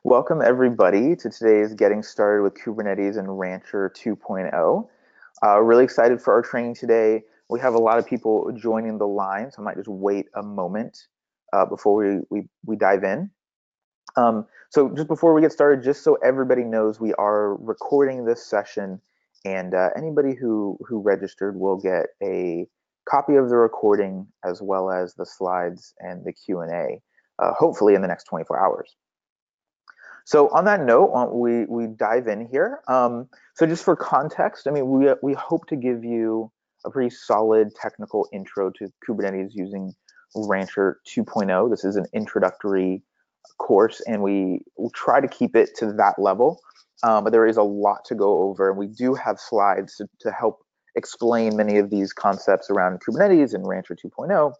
Welcome everybody to today's Getting Started with Kubernetes and Rancher 2.0. Really excited for our training today. We have a lot of people joining the line, so I might just wait a moment before we dive in. So just before we get started, just so everybody knows, we are recording this session, and anybody who registered will get a copy of the recording as well as the slides and the Q&A, hopefully in the next 24 hours. So on that note, we dive in here. So just for context, I mean, we hope to give you a pretty solid technical intro to Kubernetes using Rancher 2.0. This is an introductory course, and we'll try to keep it to that level. But there is a lot to go over, and we do have slides to help explain many of these concepts around Kubernetes and Rancher 2.0.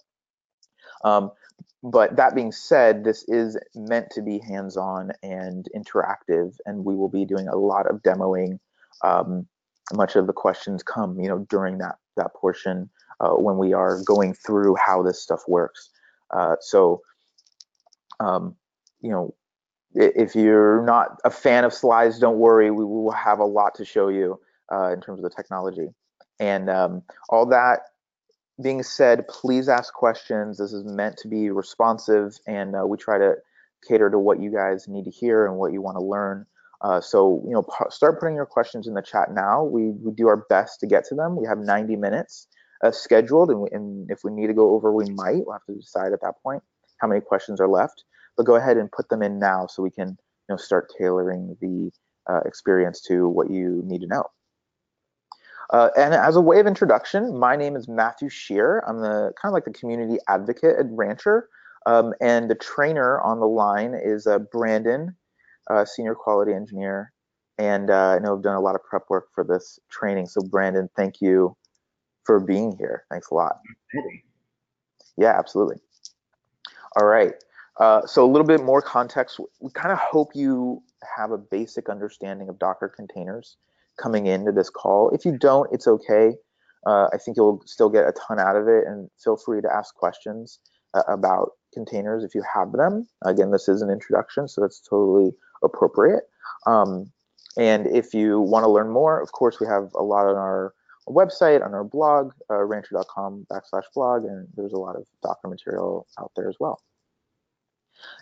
But that being said, this is meant to be hands-on and interactive, and we will be doing a lot of demoing. Much of the questions come, during that portion when we are going through how this stuff works. If you're not a fan of slides, don't worry. We will have a lot to show you in terms of the technology. And all that being said, please ask questions. This is meant to be responsive, and we try to cater to what you guys need to hear and what you want to learn. So start putting your questions in the chat now. We do our best to get to them. We have 90 minutes scheduled, and if we need to go over, we might. We'll have to decide at that point how many questions are left. But go ahead and put them in now so we can start tailoring the experience to what you need to know. And as a way of introduction, my name is Matthew Shear. I'm the kind of like the community advocate at Rancher, and the trainer on the line is Brandon, senior quality engineer, and I know I've done a lot of prep work for this training. So Brandon, thank you for being here. Thanks a lot. Yeah, absolutely. All right. So a little bit more context. We kind of hope you have a basic understanding of Docker containers coming into this call. If you don't, it's okay. I think you'll still get a ton out of it, and feel free to ask questions about containers if you have them. Again, this is an introduction, so that's totally appropriate. And if you want to learn more, of course, we have a lot on our website, on our blog, rancher.com/blog, and there's a lot of Docker material out there as well.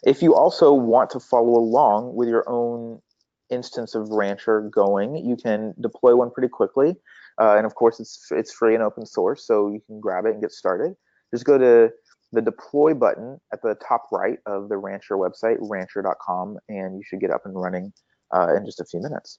If you also want to follow along with your own instance of Rancher going, you can deploy one pretty quickly. And of course, it's free and open source, so you can grab it and get started. Just go to the deploy button at the top right of the Rancher website, rancher.com, and you should get up and running in just a few minutes.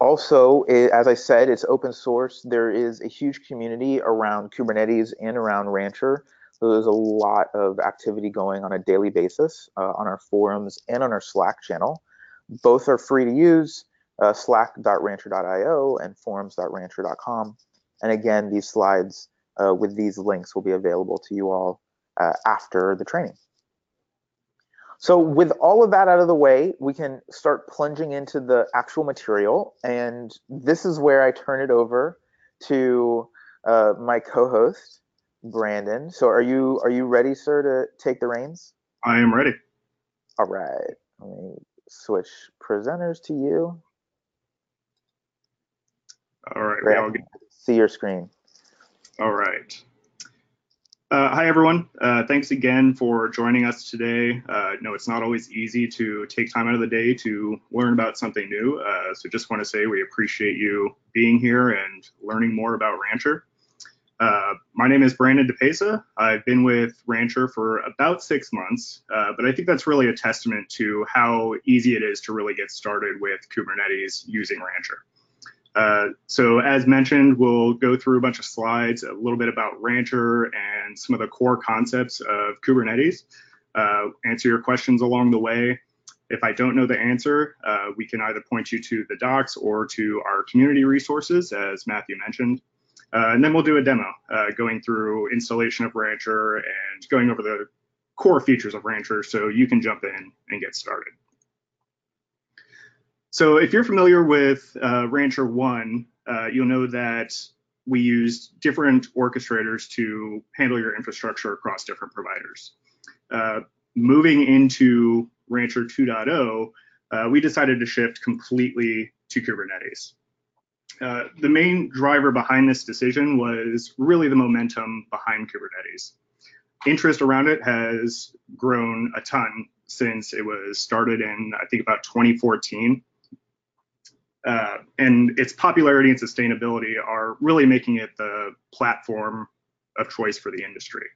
Also, as I said, it's open source. There is a huge community around Kubernetes and around Rancher. So there's a lot of activity going on a daily basis on our forums and on our Slack channel. Both are free to use, slack.rancher.io and forums.rancher.com. And again, these slides with these links will be available to you all after the training. So with all of that out of the way, we can start plunging into the actual material. And this is where I turn it over to my co-host, Brandon. So are you ready, sir, to take the reins? I am ready. All right. Let me switch presenters to you. All right. Great. See your screen. All right. Hi, everyone. Thanks again for joining us today. No, it's not always easy to take time out of the day to learn about something new. So just want to say we appreciate you being here and learning more about Rancher. My name is Brandon DePesa. I've been with Rancher for about 6 months, but I think that's really a testament to how easy it is to really get started with Kubernetes using Rancher. So as mentioned, we'll go through a bunch of slides, a little bit about Rancher and some of the core concepts of Kubernetes, answer your questions along the way. If I don't know the answer, we can either point you to the docs or to our community resources, as Matthew mentioned. And then we'll do a demo going through installation of Rancher and going over the core features of Rancher so you can jump in and get started. So if you're familiar with Rancher 1, you'll know that we use different orchestrators to handle your infrastructure across different providers. Moving into Rancher 2.0, we decided to shift completely to Kubernetes. The main driver behind this decision was really the momentum behind Kubernetes. Interest around it has grown a ton since it was started in, I think, about 2014. And its popularity and sustainability are really making it the platform of choice for the industry.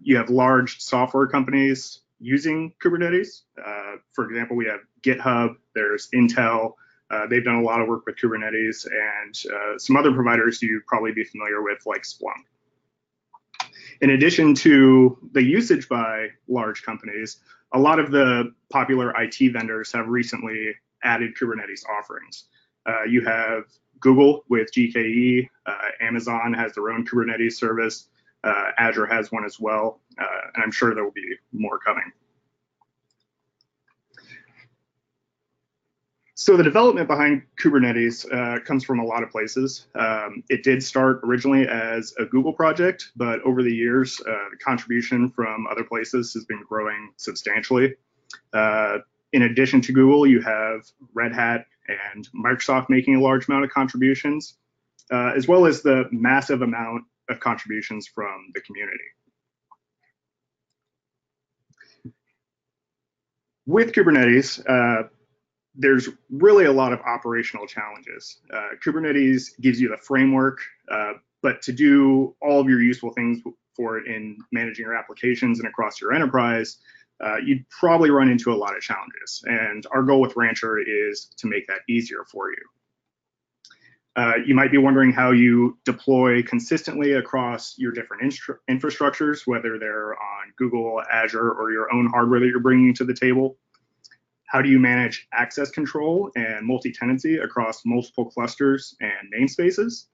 You have large software companies using Kubernetes. For example, we have GitHub, there's Intel. They've done a lot of work with Kubernetes, and some other providers you'd probably be familiar with, like Splunk. In addition to the usage by large companies, a lot of the popular IT vendors have recently added Kubernetes offerings. You have Google with GKE, Amazon has their own Kubernetes service, Azure has one as well, and I'm sure there will be more coming. So the development behind Kubernetes comes from a lot of places. It did start originally as a Google project, but over the years, the contribution from other places has been growing substantially. In addition to Google, you have Red Hat and Microsoft making a large amount of contributions, as well as the massive amount of contributions from the community. With Kubernetes, there's really a lot of operational challenges. Kubernetes gives you the framework, but to do all of your useful things for it in managing your applications and across your enterprise, you'd probably run into a lot of challenges. And our goal with Rancher is to make that easier for you. You might be wondering how you deploy consistently across your different infrastructures, whether they're on Google, Azure, or your own hardware that you're bringing to the table. How do you manage access control and multi-tenancy across multiple clusters and namespaces?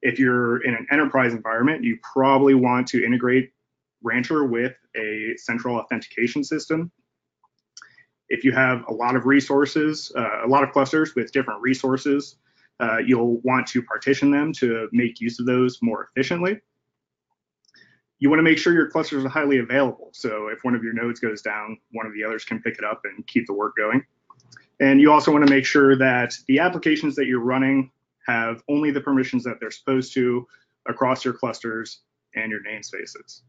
If you're in an enterprise environment, you probably want to integrate Rancher with a central authentication system. If you have a lot of resources, a lot of clusters with different resources, you'll want to partition them to make use of those more efficiently. You want to make sure your clusters are highly available. So if one of your nodes goes down, one of the others can pick it up and keep the work going. And you also want to make sure that the applications that you're running have only the permissions that they're supposed to across your clusters and your namespaces.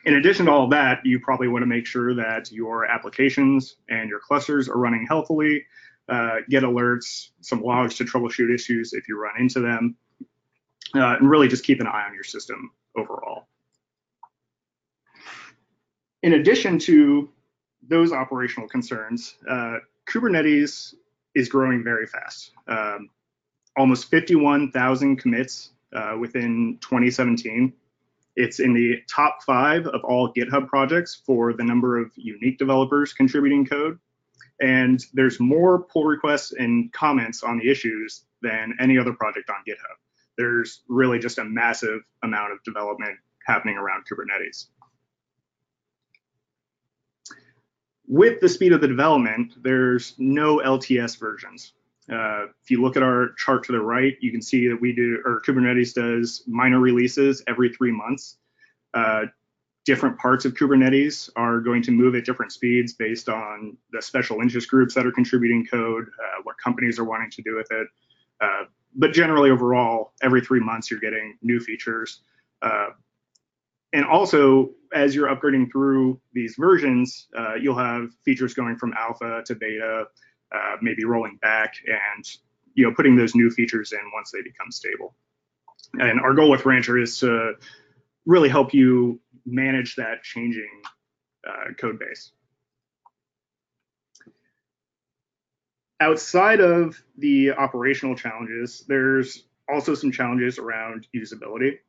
In addition to all of that, you probably want to make sure that your applications and your clusters are running healthily, get alerts, some logs to troubleshoot issues if you run into them, and really just keep an eye on your system overall. In addition to those operational concerns, Kubernetes is growing very fast. Almost 51,000 commits within 2017. It's in the top 5 of all GitHub projects for the number of unique developers contributing code. And there's more pull requests and comments on the issues than any other project on GitHub. There's really just a massive amount of development happening around Kubernetes. With the speed of the development, there's no LTS versions. If you look at our chart to the right, you can see that Kubernetes does minor releases every 3 months. Different parts of Kubernetes are going to move at different speeds based on the special interest groups that are contributing code, what companies are wanting to do with it. But generally overall, every 3 months, you're getting new features. And also, as you're upgrading through these versions, you'll have features going from alpha to beta, maybe rolling back and putting those new features in once they become stable. And our goal with Rancher is to really help you manage that changing code base. Outside of the operational challenges, there's also some challenges around usability.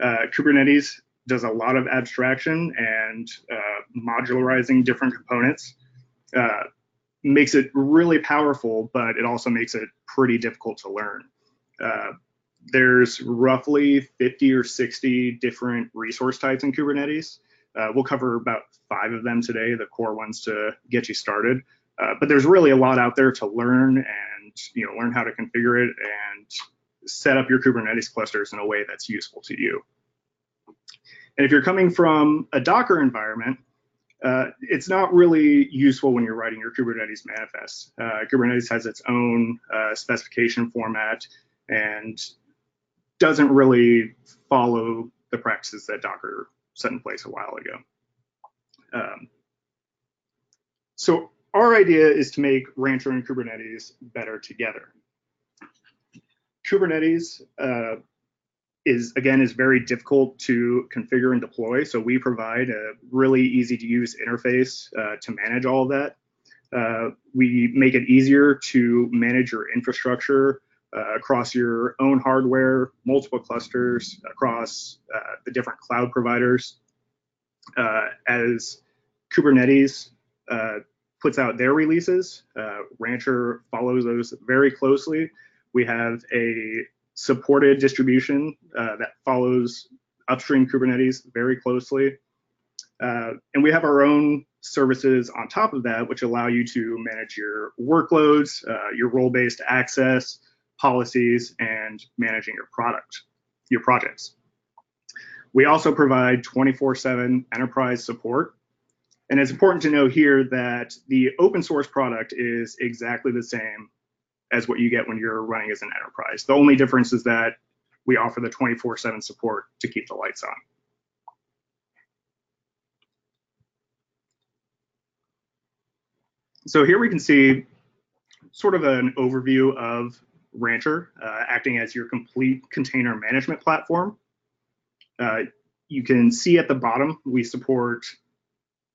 Kubernetes does a lot of abstraction and modularizing different components. Makes it really powerful, but it also makes it pretty difficult to learn. There's roughly 50 or 60 different resource types in Kubernetes. We'll cover about 5 of them today, the core ones to get you started. But there's really a lot out there to learn and learn how to configure it and set up your Kubernetes clusters in a way that's useful to you. And if you're coming from a Docker environment, It's not really useful when you're writing your Kubernetes manifest. Kubernetes has its own specification format and doesn't really follow the practices that Docker set in place a while ago. So our idea is to make Rancher and Kubernetes better together. Kubernetes is very difficult to configure and deploy, so we provide a really easy to use interface to manage all of that. We make it easier to manage your infrastructure across your own hardware, multiple clusters, across the different cloud providers. As Kubernetes puts out their releases, Rancher follows those very closely. We have a supported distribution that follows upstream Kubernetes very closely. And we have our own services on top of that, which allow you to manage your workloads, your role-based access, policies, and managing your projects. We also provide 24/7 enterprise support. And it's important to know here that the open source product is exactly the same as what you get when you're running as an enterprise. The only difference is that we offer the 24/7 support to keep the lights on. So here we can see sort of an overview of Rancher acting as your complete container management platform. You can see at the bottom, we support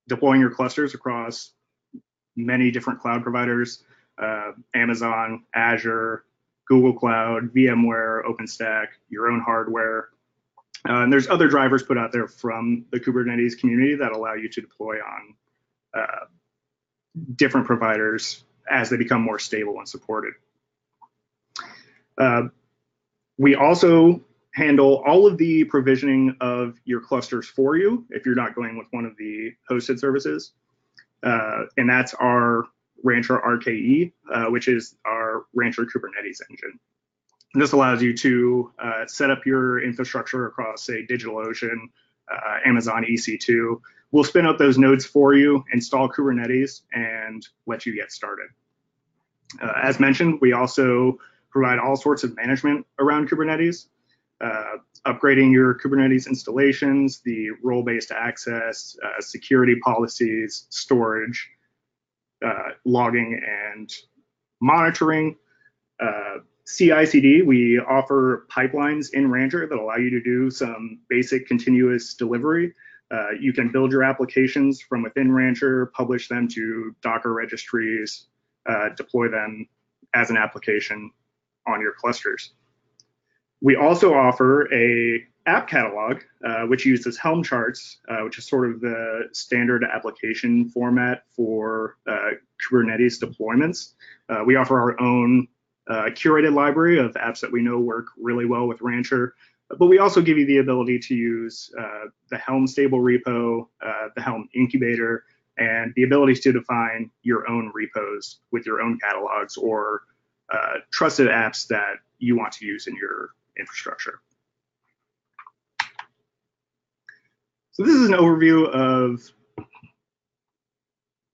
deploying your clusters across many different cloud providers, Amazon, Azure, Google Cloud, VMware, OpenStack, your own hardware. And there's other drivers put out there from the Kubernetes community that allow you to deploy on different providers as they become more stable and supported. We also handle all of the provisioning of your clusters for you if you're not going with one of the hosted services. And that's our Rancher RKE, which is our Rancher Kubernetes engine. And this allows you to set up your infrastructure across, say, DigitalOcean, Amazon EC2. We'll spin up those nodes for you, install Kubernetes, and let you get started. As mentioned, we also provide all sorts of management around Kubernetes, upgrading your Kubernetes installations, the role-based access, security policies, storage, logging and monitoring. CI/CD, we offer pipelines in Rancher that allow you to do some basic continuous delivery. You can build your applications from within Rancher, publish them to Docker registries, deploy them as an application on your clusters. We also offer a app catalog, which uses Helm charts, which is sort of the standard application format for Kubernetes deployments. We offer our own curated library of apps that we know work really well with Rancher, but we also give you the ability to use the Helm stable repo, the Helm incubator, and the ability to define your own repos with your own catalogs or trusted apps that you want to use in your infrastructure. So this is an overview of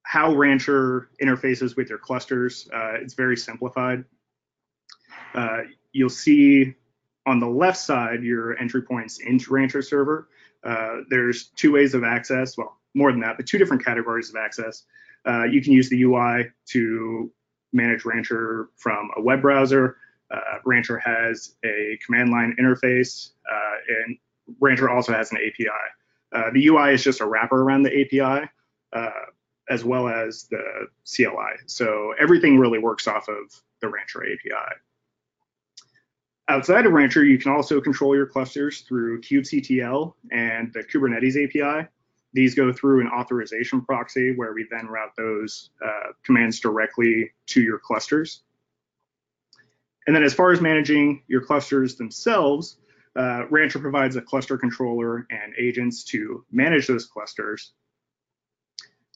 how Rancher interfaces with your clusters. It's very simplified. You'll see on the left side your entry points into Rancher server. There's two ways of access, well, more than that, but two different categories of access. You can use the UI to manage Rancher from a web browser. Rancher has a command line interface, and Rancher also has an API. The UI is just a wrapper around the API, as well as the CLI. So everything really works off of the Rancher API. Outside of Rancher, you can also control your clusters through kubectl and the Kubernetes API. These go through an authorization proxy where we then route those commands directly to your clusters. And then as far as managing your clusters themselves, Rancher provides a cluster controller and agents to manage those clusters.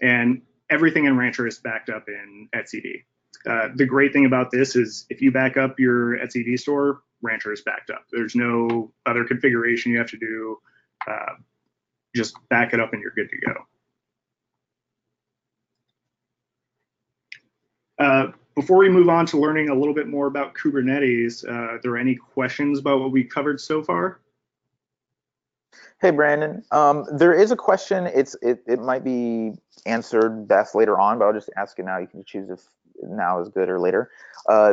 And everything in Rancher is backed up in etcd. The great thing about this is if you back up your etcd store, Rancher is backed up. There's no other configuration you have to do. Just back it up and you're good to go. Before we move on to learning a little bit more about Kubernetes, are there any questions about what we covered so far? Hey, Brandon. There is a question. It might be answered best later on, but I'll just ask it now. You can choose if now is good or later.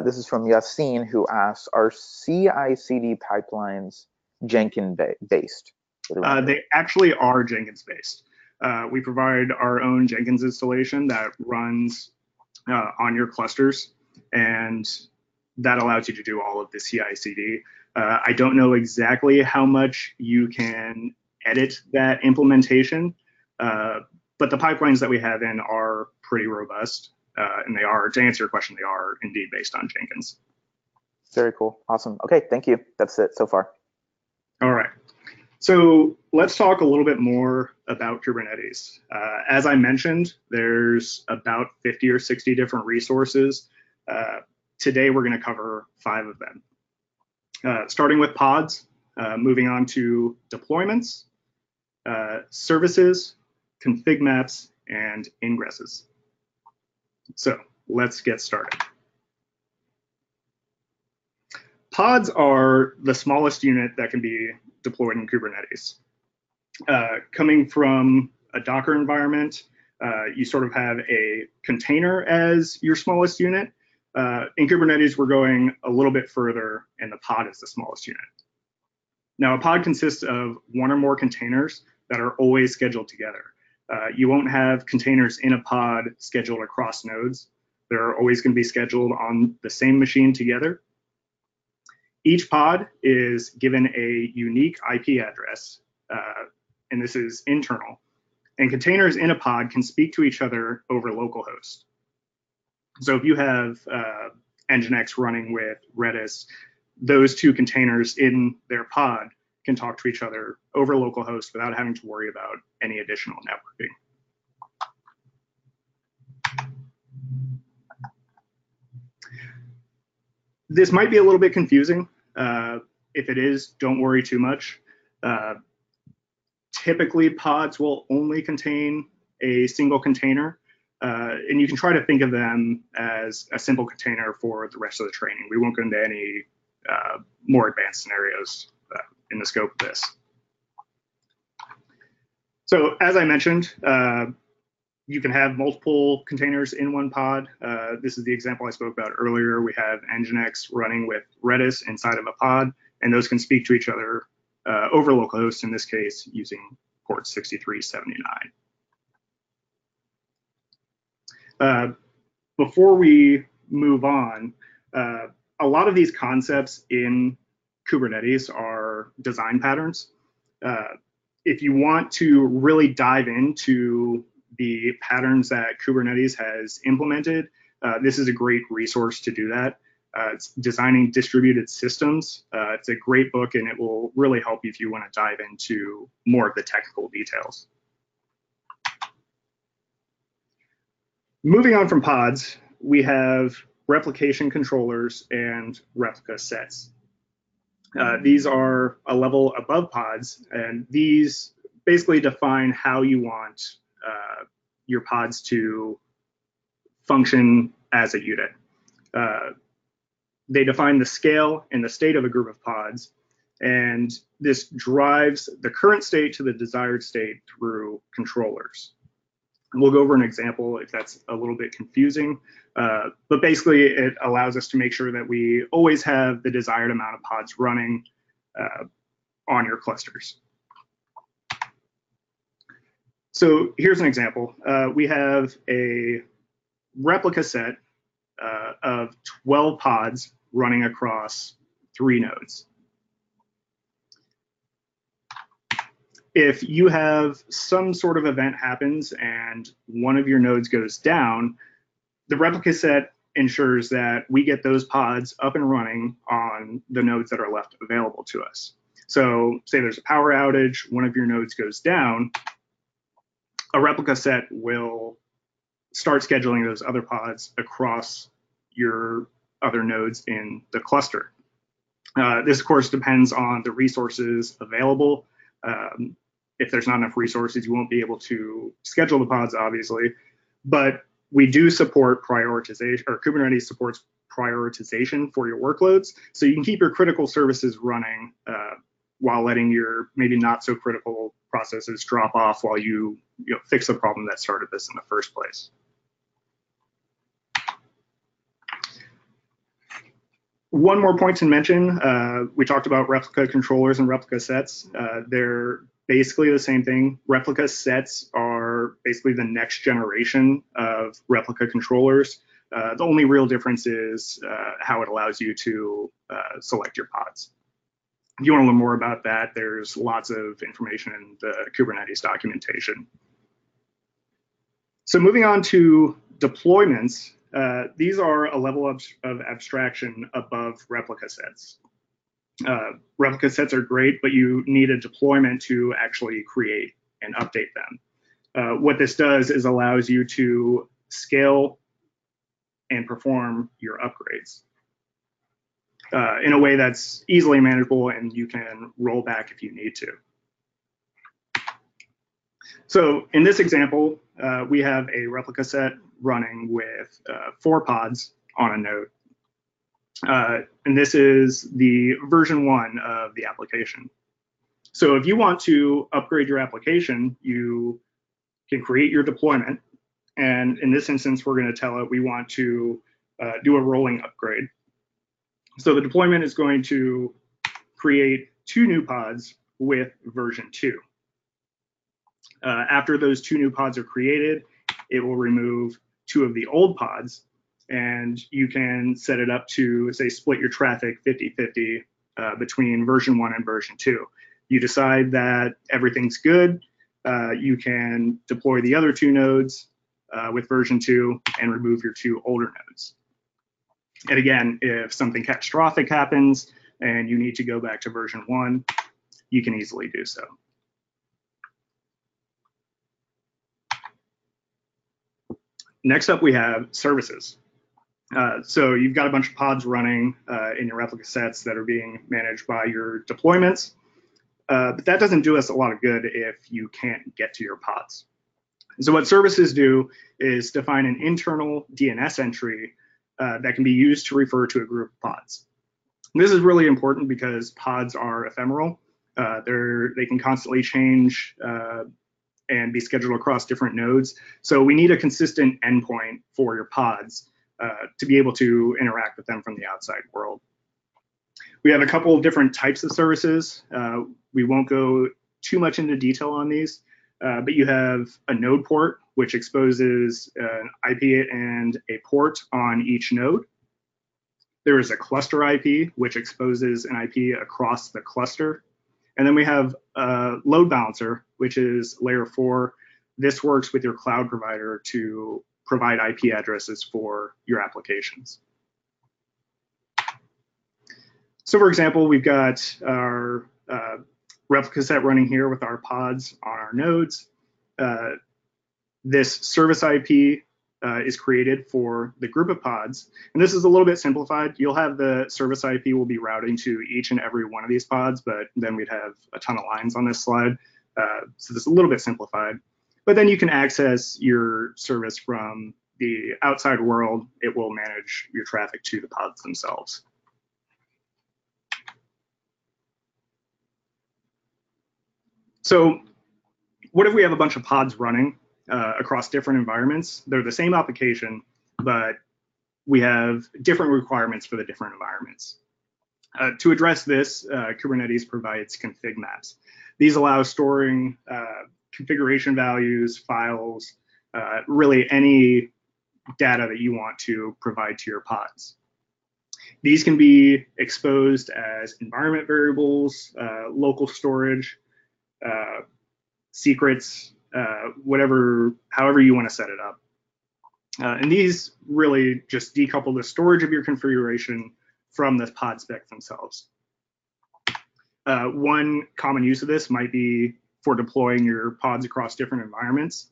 This is from Yassine, who asks, "Are CI/CD pipelines Jenkins based?" They actually are Jenkins based. We provide our own Jenkins installation that runs on your clusters, and that allows you to do all of the CI/CD. I don't know exactly how much you can edit that implementation, but the pipelines that we have in are pretty robust, and they are, to answer your question, they are indeed based on Jenkins. Very cool. Awesome. Okay, thank you. That's it so far. All right. So let's talk a little bit more about Kubernetes. As I mentioned, there's about 50 or 60 different resources. Today, we're going to cover 5 of them. Starting with pods, moving on to deployments, services, config maps, and ingresses. So let's get started. Pods are the smallest unit that can be deployed in Kubernetes. Coming from a Docker environment, you sort of have a container as your smallest unit. In Kubernetes, we're going a little bit further, and the pod is the smallest unit. Now, a pod consists of one or more containers that are always scheduled together. You won't have containers in a pod scheduled across nodes. They're always going to be scheduled on the same machine together. Each pod is given a unique IP address, and this is internal. And containers in a pod can speak to each other over localhost. So if you have Nginx running with Redis, those 2 containers in their pod can talk to each other over localhost without having to worry about any additional networking. This might be a little bit confusing. If it is, don't worry too much. Typically, pods will only contain a single container, and you can try to think of them as a simple container for the rest of the training. We won't go into any more advanced scenarios in the scope of this. So as I mentioned, you can have multiple containers in one pod. This is the example I spoke about earlier. We have Nginx running with Redis inside of a pod, and those can speak to each other over localhost, in this case, using port 6379. Before we move on, a lot of these concepts in Kubernetes are design patterns. If you want to really dive into the patterns that Kubernetes has implemented, this is a great resource to do that. It's Designing Distributed Systems. It's a great book, and it will really help you if you want to dive into more of the technical details. Moving on from pods, we have replication controllers and replica sets. These are a level above pods, and these basically define how you want your pods to function as a unit. They define the scale and the state of a group of pods, and this drives the current state to the desired state through controllers. And we'll go over an example if that's a little bit confusing, but basically it allows us to make sure that we always have the desired amount of pods running on your clusters. So here's an example. We have a replica set of 12 pods running across 3 nodes. If you have some sort of event happens and one of your nodes goes down, the replica set ensures that we get those pods up and running on the nodes that are left available to us. So say there's a power outage, one of your nodes goes down, a replica set will start scheduling those other pods across your other nodes in the cluster. This, of course, depends on the resources available. If there's not enough resources, you won't be able to schedule the pods, obviously. But We do support prioritization, or Kubernetes supports prioritization for your workloads, so you can keep your critical services running while letting your maybe not so critical processes drop off while you fix the problem that started this in the first place. One more point to mention, we talked about replica controllers and replica sets. They're basically the same thing. Replica sets are basically the next generation of replica controllers. The only real difference is how it allows you to select your pods. If you want to learn more about that, there's lots of information in the Kubernetes documentation. So moving on to deployments, these are a level of abstraction above replica sets. Replica sets are great, but you need a deployment to actually create and update them. What this does is allows you to scale and perform your upgrades in a way that's easily manageable, and you can roll back if you need to. So in this example, we have a replica set running with 4 pods on a node. And this is the version 1 of the application. So if you want to upgrade your application, you can create your deployment. And in this instance, we're going to tell it we want to do a rolling upgrade. So the deployment is going to create 2 new pods with version 2. After those 2 new pods are created, it will remove 2 of the old pods, and you can set it up to, say, split your traffic 50-50 between version 1 and version 2. You decide that everything's good, you can deploy the other 2 nodes with version 2 and remove your 2 older nodes. And again, if something catastrophic happens and you need to go back to version 1, you can easily do so. Next up, we have services. So you've got a bunch of pods running in your replica sets that are being managed by your deployments, but that doesn't do us a lot of good if you can't get to your pods. So what services do is define an internal DNS entry that can be used to refer to a group of pods. And this is really important because pods are ephemeral. They can constantly change and be scheduled across different nodes. So we need a consistent endpoint for your pods to be able to interact with them from the outside world. We have a couple of different types of services. We won't go too much into detail on these, but you have a node port, which exposes an IP and a port on each node. There is a cluster IP, which exposes an IP across the cluster. And then we have a load balancer, which is layer 4. This works with your cloud provider to provide IP addresses for your applications. So for example, we've got our replica set running here with our pods on our nodes. This service IP is created for the group of pods. And this is a little bit simplified. You'll have the service IP will be routing to each and every one of these pods, but then we'd have a ton of lines on this slide. So this is a little bit simplified. But then you can access your service from the outside world. It will manage your traffic to the pods themselves. So what if we have a bunch of pods running across different environments? They're the same application, but we have different requirements for the different environments. To address this, Kubernetes provides config maps. These allow storing configuration values, files, really any data that you want to provide to your pods. These can be exposed as environment variables, local storage, secrets, however you want to set it up. And these really just decouple the storage of your configuration from the pod spec themselves. One common use of this might be for deploying your pods across different environments.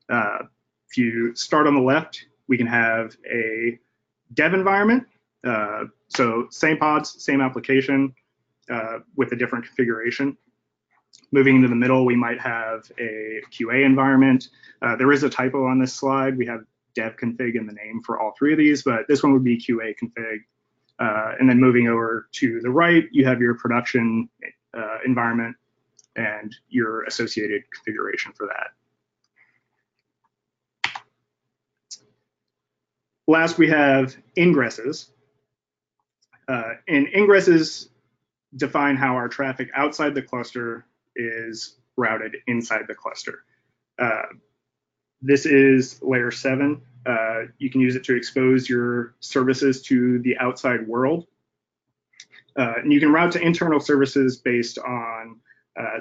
If you start on the left, we can have a dev environment. So same pods, same application with a different configuration. Moving into the middle, we might have a QA environment. There is a typo on this slide. We have dev config in the name for all three of these, but this one would be QA config. And then moving over to the right, you have your production environment and your associated configuration for that. Last, we have ingresses. And ingresses define how our traffic outside the cluster is routed inside the cluster. This is layer 7. You can use it to expose your services to the outside world. And you can route to internal services based on,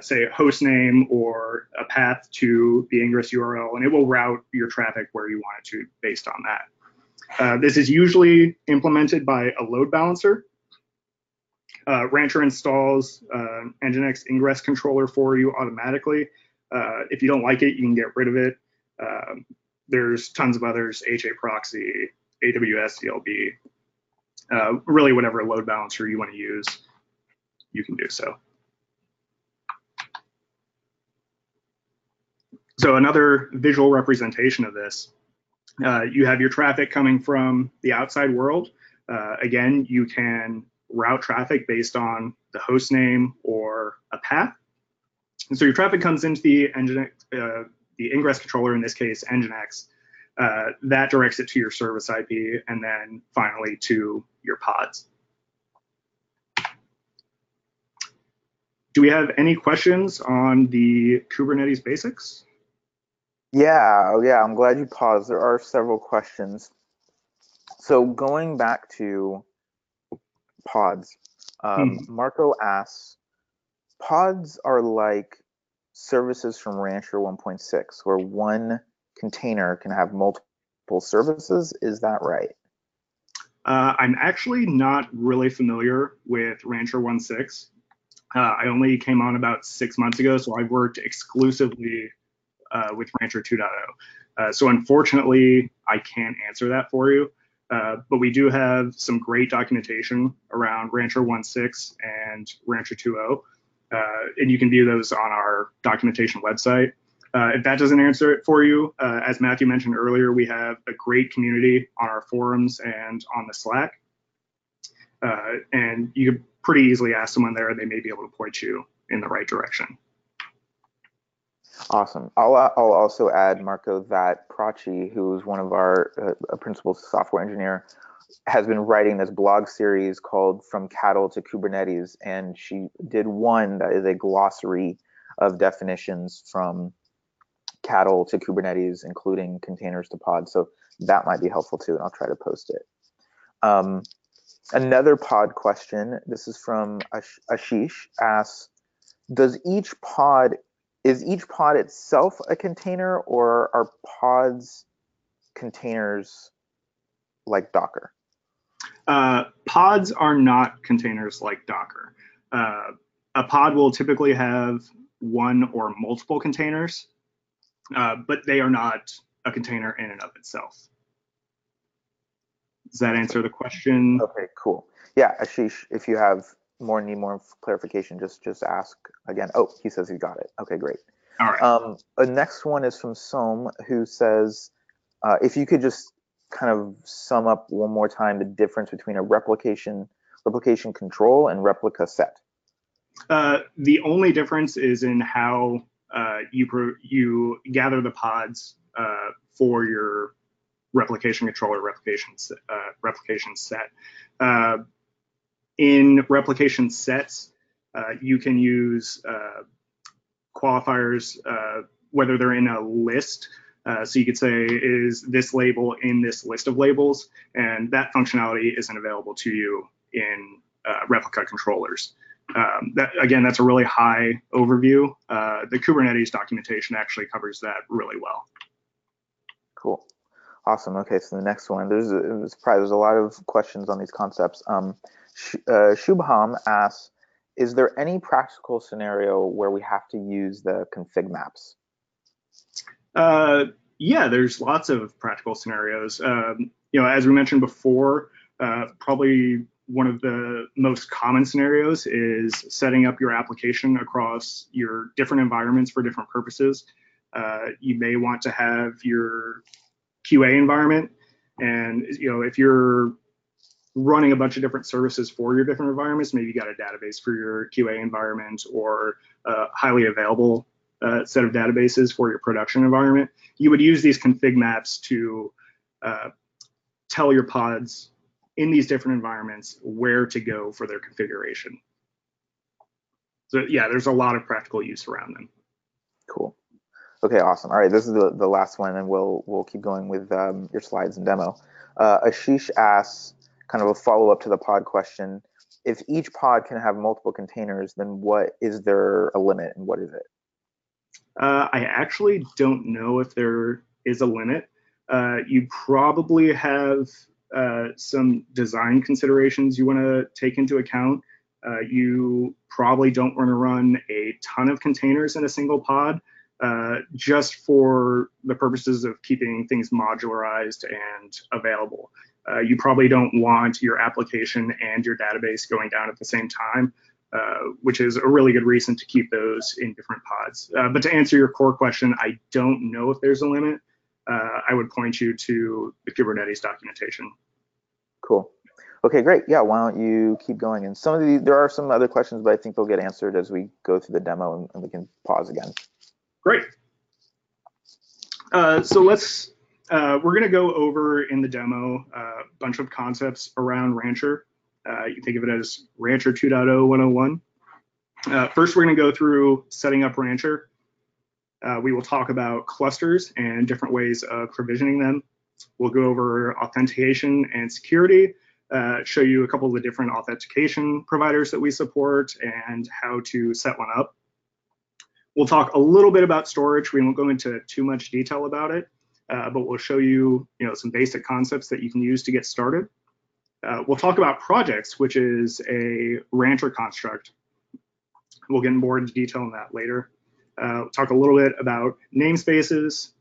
say, a host name or a path to the ingress URL, and it will route your traffic where you want it to based on that. This is usually implemented by a load balancer. Rancher installs Nginx ingress controller for you automatically. If you don't like it, you can get rid of it. There's tons of others, HA proxy, AWS CLB, really whatever load balancer you want to use, you can do so. So another visual representation of this, you have your traffic coming from the outside world. Again, you can route traffic based on the host name or a path. And so your traffic comes into the Nginx, the ingress controller, in this case, Nginx. That directs it to your service IP and then finally to your pods. Do we have any questions on the Kubernetes basics? Yeah, I'm glad you paused. There are several questions. So going back to pods, Marco asks, pods are like services from Rancher 1.6, where one container can have multiple services. Is that right? I'm actually not really familiar with Rancher 1.6. I only came on about 6 months ago, so I've worked exclusively with Rancher 2.0. So unfortunately, I can't answer that for you. But we do have some great documentation around Rancher 1.6 and Rancher 2.0. And you can view those on our documentation website. If that doesn't answer it for you, as Matthew mentioned earlier, we have a great community on our forums and on the Slack. And you could pretty easily ask someone there, and they may be able to point you in the right direction. Awesome. I'll also add, Marco, that Prachi, who's one of our principal software engineer, has been writing this blog series called From Cattle to Kubernetes, and she did one that is a glossary of definitions from cattle to Kubernetes, including containers to pods. So that might be helpful too, and I'll try to post it. Another pod question, this is from Ashish, asks, is each pod itself a container, or are pods containers like Docker? Pods are not containers like Docker. A pod will typically have one or multiple containers, but they are not a container in and of itself. Does that answer the question? Okay, cool. Yeah, Ashish, if you need more clarification, just ask again. Oh, he says he got it. Okay, great. All right. The next one is from Som, who says, if you could just kind of sum up one more time the difference between a replication control and replica set. The only difference is in how you gather the pods for your replication control or replication set. In replication sets, you can use qualifiers, whether they're in a list. So you could say, is this label in this list of labels? And that functionality isn't available to you in replica controllers. That's a really high overview. The Kubernetes documentation actually covers that really well. Cool. Awesome. Okay, so the next one, there's a lot of questions on these concepts. Shubham asks, is there any practical scenario where we have to use the config maps? Yeah, there's lots of practical scenarios. As we mentioned before, probably one of the most common scenarios is setting up your application across your different environments for different purposes. You may want to have your QA environment. And if you're running a bunch of different services for your different environments, maybe you got a database for your QA environment or a highly available set of databases for your production environment, you would use these config maps to tell your pods in these different environments where to go for their configuration. So yeah, there's a lot of practical use around them. Cool. Okay, awesome. All right, this is the last one, and we'll keep going with your slides and demo. Ashish asks, kind of a follow-up to the pod question, if each pod can have multiple containers, then is there a limit, and what is it? I actually don't know if there is a limit. You probably have some design considerations you want to take into account. You probably don't want to run a ton of containers in a single pod, just for the purposes of keeping things modularized and available. You probably don't want your application and your database going down at the same time, which is a really good reason to keep those in different pods. But to answer your core question, I don't know if there's a limit. I would point you to the Kubernetes documentation. Cool. Okay, great. Yeah, why don't you keep going? And there are some other questions, but I think they'll get answered as we go through the demo, and we can pause again. Great. So we're going to go over in the demo a bunch of concepts around Rancher. You can think of it as Rancher 2.0 101. First, we're going to go through setting up Rancher. We will talk about clusters and different ways of provisioning them. We'll go over authentication and security, show you a couple of the different authentication providers that we support and how to set one up. We'll talk a little bit about storage. We won't go into too much detail about it, but we'll show you, some basic concepts that you can use to get started. We'll talk about projects, which is a Rancher construct. We'll get more into detail on that later. We'll talk a little bit about namespaces.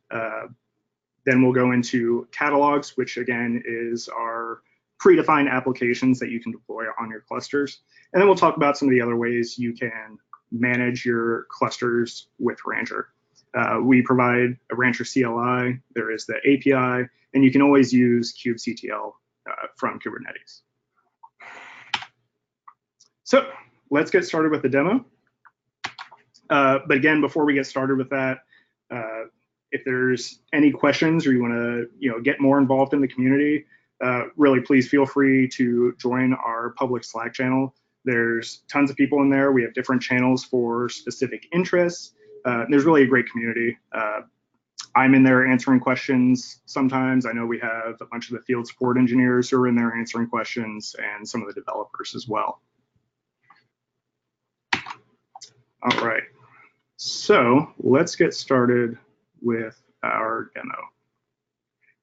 Then we'll go into catalogs, which again is our predefined applications that you can deploy on your clusters. And then we'll talk about some of the other ways you can manage your clusters with Rancher. We provide a Rancher CLI, there is the API, and you can always use kubectl from Kubernetes. So let's get started with the demo. But again, before we get started with that, if there's any questions or you want to get more involved in the community, really please feel free to join our public Slack channel. There's tons of people in there. We have different channels for specific interests. There's really a great community. I'm in there answering questions sometimes. I know we have a bunch of the field support engineers who are in there answering questions and some of the developers as well. All right, so let's get started with our demo.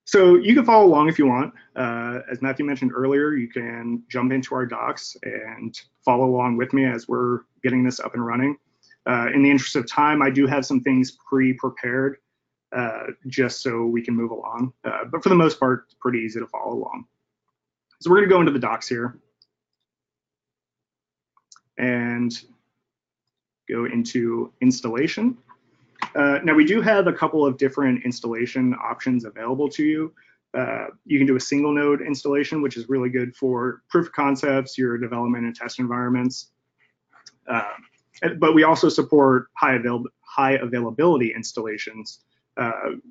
So you can follow along if you want. As Matthew mentioned earlier, you can jump into our docs and follow along with me as we're getting this up and running. In the interest of time, I do have some things pre-prepared just so we can move along. But for the most part, it's pretty easy to follow along. So we're going to go into the docs here and go into installation. Now we do have a couple of different installation options available to you. You can do a single node installation, which is really good for proof of concepts, your development and test environments. But we also support high availability installations,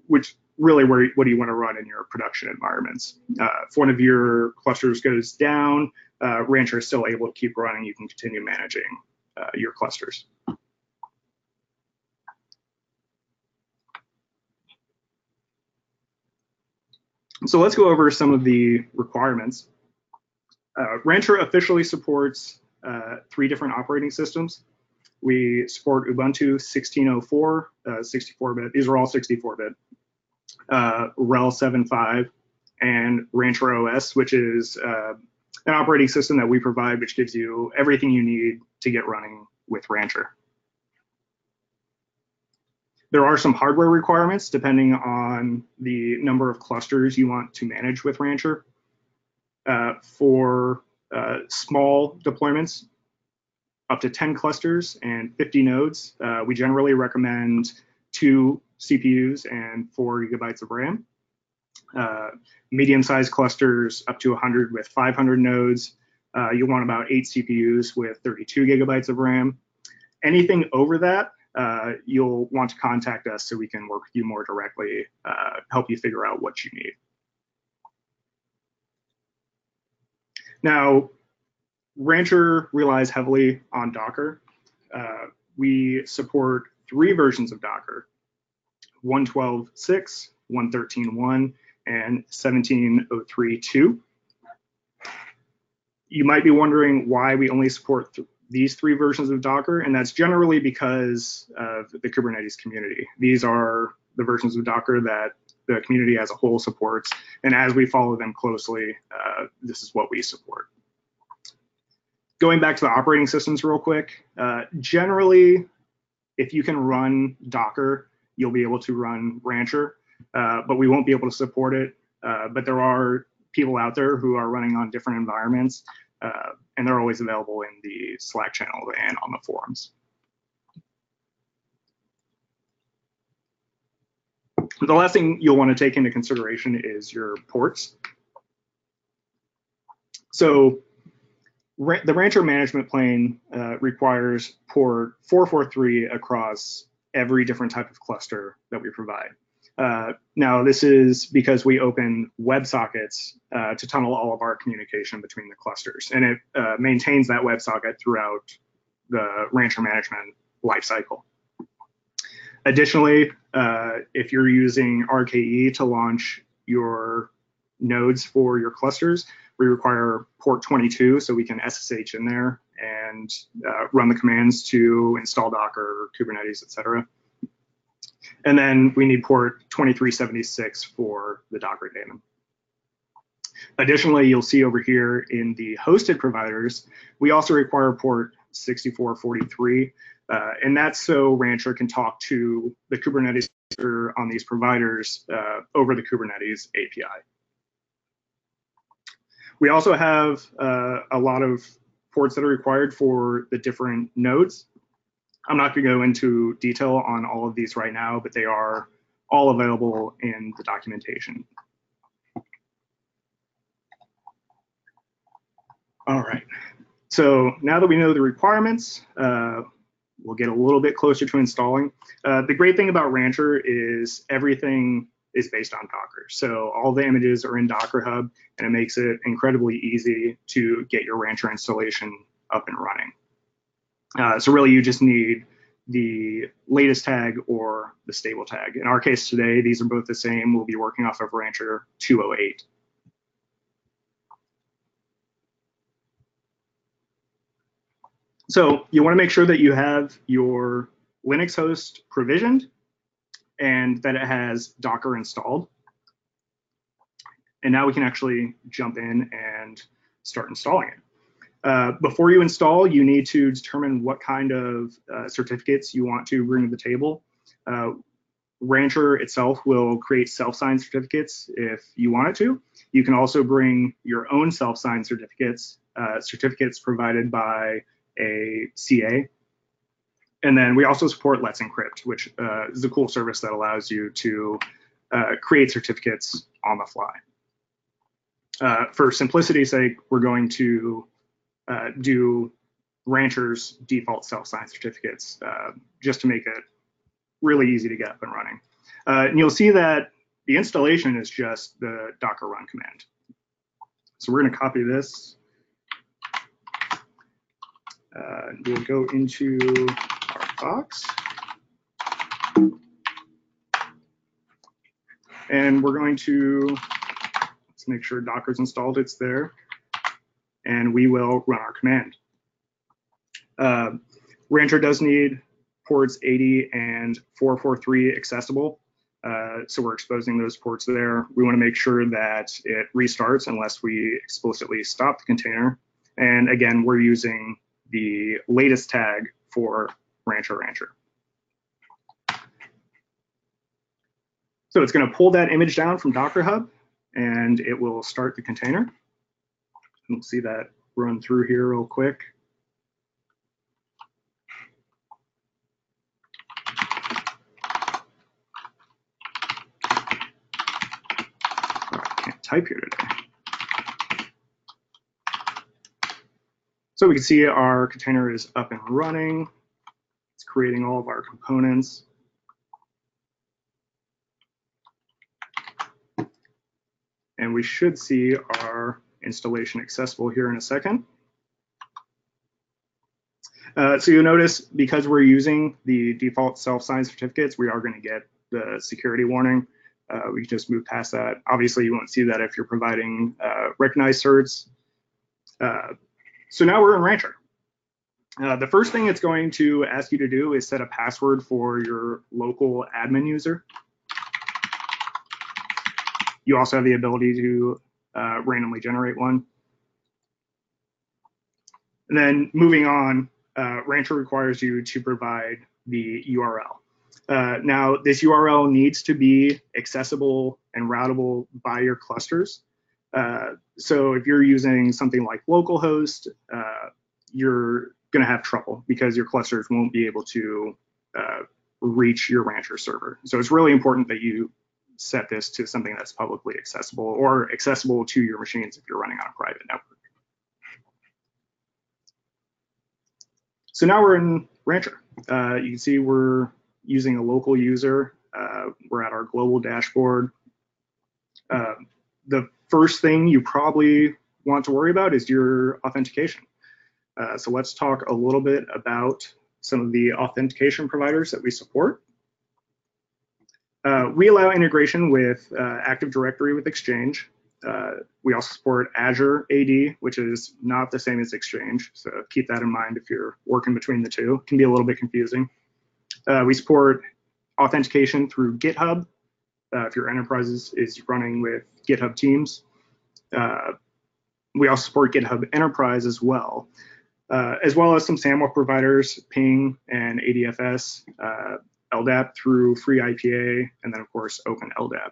which really what do you want to run in your production environments. If one of your clusters goes down, Rancher is still able to keep running. You can continue managing your clusters. So let's go over some of the requirements. Rancher officially supports 3 different operating systems. We support Ubuntu 16.04, 64-bit. These are all 64-bit. RHEL 7.5, and Rancher OS, which is an operating system that we provide, which gives you everything you need to get running with Rancher. There are some hardware requirements depending on the number of clusters you want to manage with Rancher. For small deployments, up to 10 clusters and 50 nodes, we generally recommend 2 CPUs and 4 gigabytes of RAM. Medium-sized clusters up to 100 with 500 nodes. You'll want about 8 CPUs with 32 gigabytes of RAM. Anything over that, you'll want to contact us so we can work with you more directly, help you figure out what you need. Now, Rancher relies heavily on Docker. We support 3 versions of Docker, 112.6, 113.1, and 17.03.2. You might be wondering why we only support these 3 versions of Docker, and that's generally because of the Kubernetes community. These are the versions of Docker that the community as a whole supports, and as we follow them closely, this is what we support. Going back to the operating systems real quick, generally, if you can run Docker, you'll be able to run Rancher, but we won't be able to support it. But there are people out there who are running on different environments, and they're always available in the Slack channel and on the forums. The last thing you'll want to take into consideration is your ports. So the Rancher management plane requires port 443 across every different type of cluster that we provide. Now, this is because we open WebSockets to tunnel all of our communication between the clusters, and it maintains that WebSocket throughout the Rancher management lifecycle. Additionally, if you're using RKE to launch your nodes for your clusters, we require port 22 so we can SSH in there and run the commands to install Docker, Kubernetes, etc. And then we need port 2376 for the Docker daemon. Additionally, you'll see over here in the hosted providers, we also require port 6443, and that's so Rancher can talk to the Kubernetes on these providers over the Kubernetes API. We also have a lot of ports that are required for the different nodes. I'm not going to go into detail on all of these right now, but they are all available in the documentation. All right, so now that we know the requirements, we'll get a little bit closer to installing. The great thing about Rancher is everything is based on Docker. So all the images are in Docker Hub, and it makes it incredibly easy to get your Rancher installation up and running. So really you just need the latest tag or the stable tag. In our case today, these are both the same. We'll be working off of Rancher 208. So you want to make sure that you have your Linux host provisioned and that it has Docker installed. And now we can actually jump in and start installing it. Before you install, you need to determine what kind of certificates you want to bring to the table. Rancher itself will create self-signed certificates if you want it to. You can also bring your own self-signed certificates, certificates provided by a CA. And then we also support Let's Encrypt, which is a cool service that allows you to create certificates on the fly. For simplicity's sake, we're going to do Rancher's default self-signed certificates just to make it really easy to get up and running. And you'll see that the installation is just the Docker run command. So we're going to copy this. We'll go into our box. And we're going to, let's make sure Docker's installed, it's there. And we will run our command. Rancher does need ports 80 and 443 accessible. So we're exposing those ports there. We want to make sure that it restarts unless we explicitly stop the container. And again, we're using the latest tag for Rancher. So it's going to pull that image down from Docker Hub, and it will start the container. We'll see that run through here real quick. type here today. So we can see our container is up and running. It's creating all of our components. And we should see our installation accessible here in a second. So you'll notice, because we're using the default self-signed certificates, we are going to get the security warning. We can just move past that. Obviously, you won't see that if you're providing recognized certs. So now we're in Rancher. The first thing it's going to ask you to do is set a password for your local admin user. You also have the ability to randomly generate one. And then moving on, Rancher requires you to provide the URL. Now, this URL needs to be accessible and routable by your clusters. So if you're using something like localhost, you're going to have trouble because your clusters won't be able to reach your Rancher server. So it's really important that you set this to something that's publicly accessible or accessible to your machines if you're running on a private network. So now we're in Rancher. You can see we're using a local user. We're at our global dashboard. The first thing you probably want to worry about is your authentication. So let's talk a little bit about some of the authentication providers that we support. We allow integration with Active Directory with Exchange. We also support Azure AD, which is not the same as Exchange. So keep that in mind if you're working between the two. It can be a little bit confusing. We support authentication through GitHub. If your enterprise is running with GitHub Teams. We also support GitHub Enterprise as well as some SAML providers, Ping and ADFS, LDAP through FreeIPA, and then of course Open LDAP.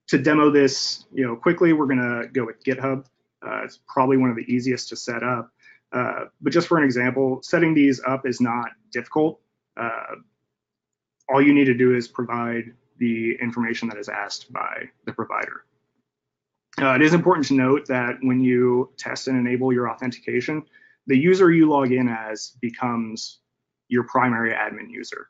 To demo this, quickly, we're going to go with GitHub. It's probably one of the easiest to set up. But just for an example, setting these up is not difficult. All you need to do is provide the information that is asked by the provider. It is important to note that when you test and enable your authentication, the user you log in as becomes your primary admin user.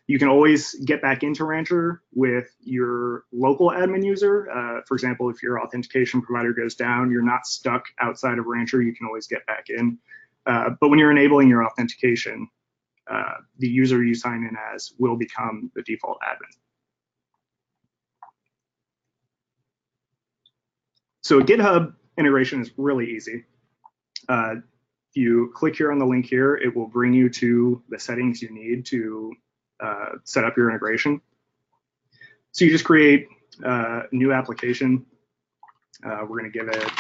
You can always get back into Rancher with your local admin user. For example, if your authentication provider goes down, you're not stuck outside of Rancher. You can always get back in. But when you're enabling your authentication, the user you sign in as will become the default admin. So GitHub integration is really easy. If you click here on the link here, it will bring you to the settings you need to set up your integration. So you just create a new application. We're going to give it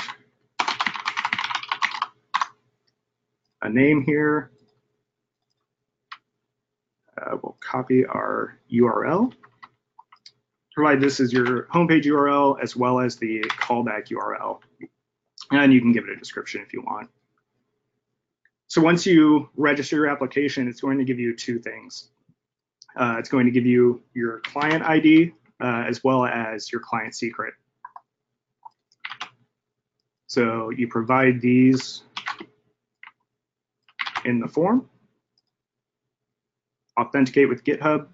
a name here. We'll copy our URL. Provide this as your homepage URL as well as the callback URL. And you can give it a description if you want. So once you register your application, it's going to give you two things. It's going to give you your client ID as well as your client secret. So you provide these in the form, authenticate with GitHub,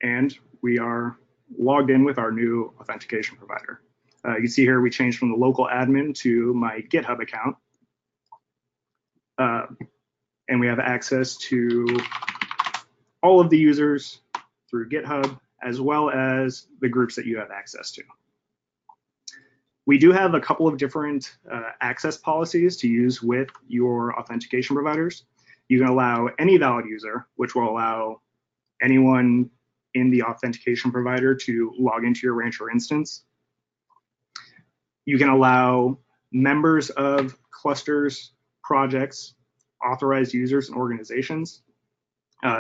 and we are logged in with our new authentication provider. You can see here we changed from the local admin to my GitHub account. And we have access to all of the users through GitHub, as well as the groups that you have access to. We do have a couple of different access policies to use with your authentication providers. You can allow any valid user, which will allow anyone in the authentication provider to log into your Rancher instance. You can allow members of clusters, projects, authorized users, and organizations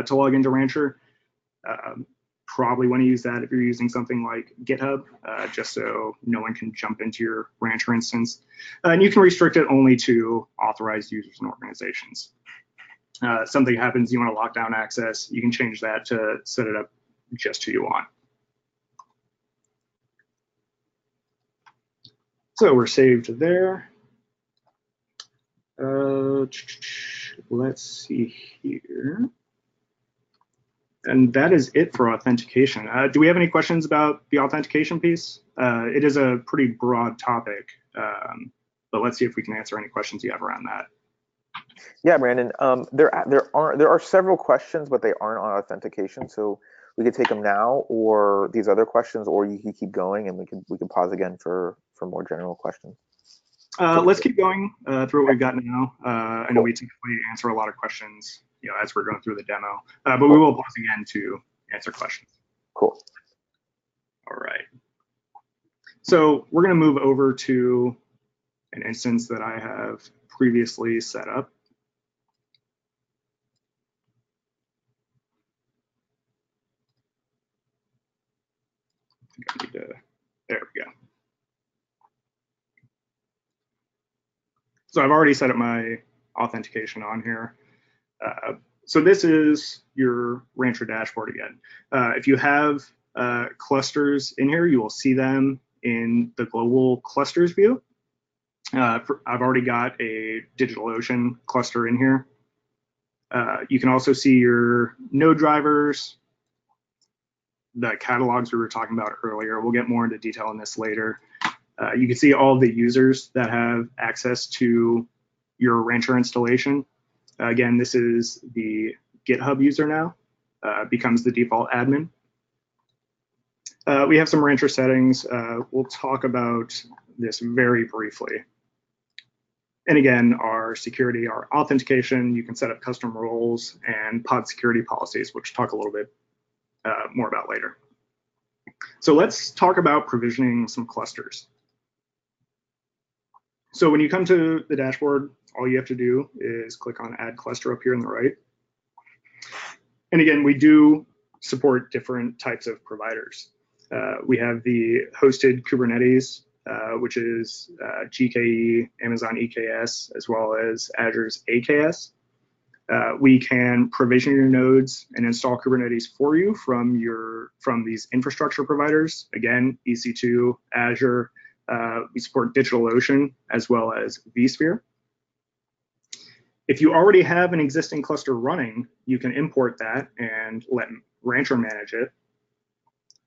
to log into Rancher. Probably want to use that if you're using something like GitHub, just so no one can jump into your Rancher instance. And you can restrict it only to authorized users and organizations. Something happens, you want to lock down access, you can change that to set it up just who you want. So we're saved there. Let's see here. And that is it for authentication. Do we have any questions about the authentication piece? It is a pretty broad topic, but let's see if we can answer any questions you have around that. Yeah, Brandon. There are several questions, but they aren't on authentication. So we could take them now, or these other questions, or you can keep going, and we can pause again for more general questions. Let's keep going through what we've got now. I know we typically answer a lot of questions, as we're going through the demo, but we will pause again to answer questions. Cool. All right. So we're going to move over to an instance that I have previously set up. I think I need to, there we go. So I've already set up my authentication on here. So this is your Rancher dashboard again. If you have clusters in here, you will see them in the global clusters view. I've already got a DigitalOcean cluster in here. You can also see your node drivers, the catalogs we were talking about earlier. We'll get more into detail on this later. You can see all the users that have access to your Rancher installation. Again, this is the GitHub user now, becomes the default admin. We have some Rancher settings. We'll talk about this very briefly. And again, our security, our authentication, you can set up custom roles and pod security policies, which we'll talk a little bit more about later. So let's talk about provisioning some clusters. So when you come to the dashboard, all you have to do is click on Add Cluster up here on the right. And again, we do support different types of providers. We have the hosted Kubernetes, which is GKE, Amazon EKS, as well as Azure's AKS. We can provision your nodes and install Kubernetes for you from these infrastructure providers. Again, EC2, Azure. We support DigitalOcean as well as vSphere. If you already have an existing cluster running, you can import that and let Rancher manage it.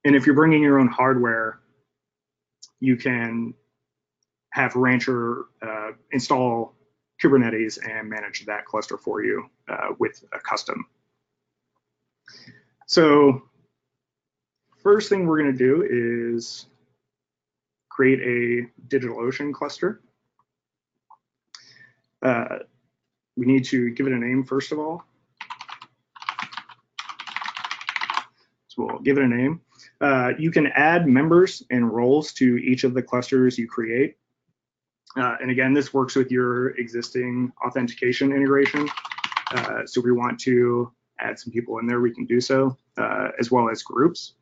And if you're bringing your own hardware, you can have Rancher install Kubernetes and manage that cluster for you with a custom. So first thing we're going to do is create a DigitalOcean cluster. We need to give it a name first of all. So we'll give it a name. You can add members and roles to each of the clusters you create. And again, this works with your existing authentication integration. So if we want to add some people in there, we can do so, as well as groups.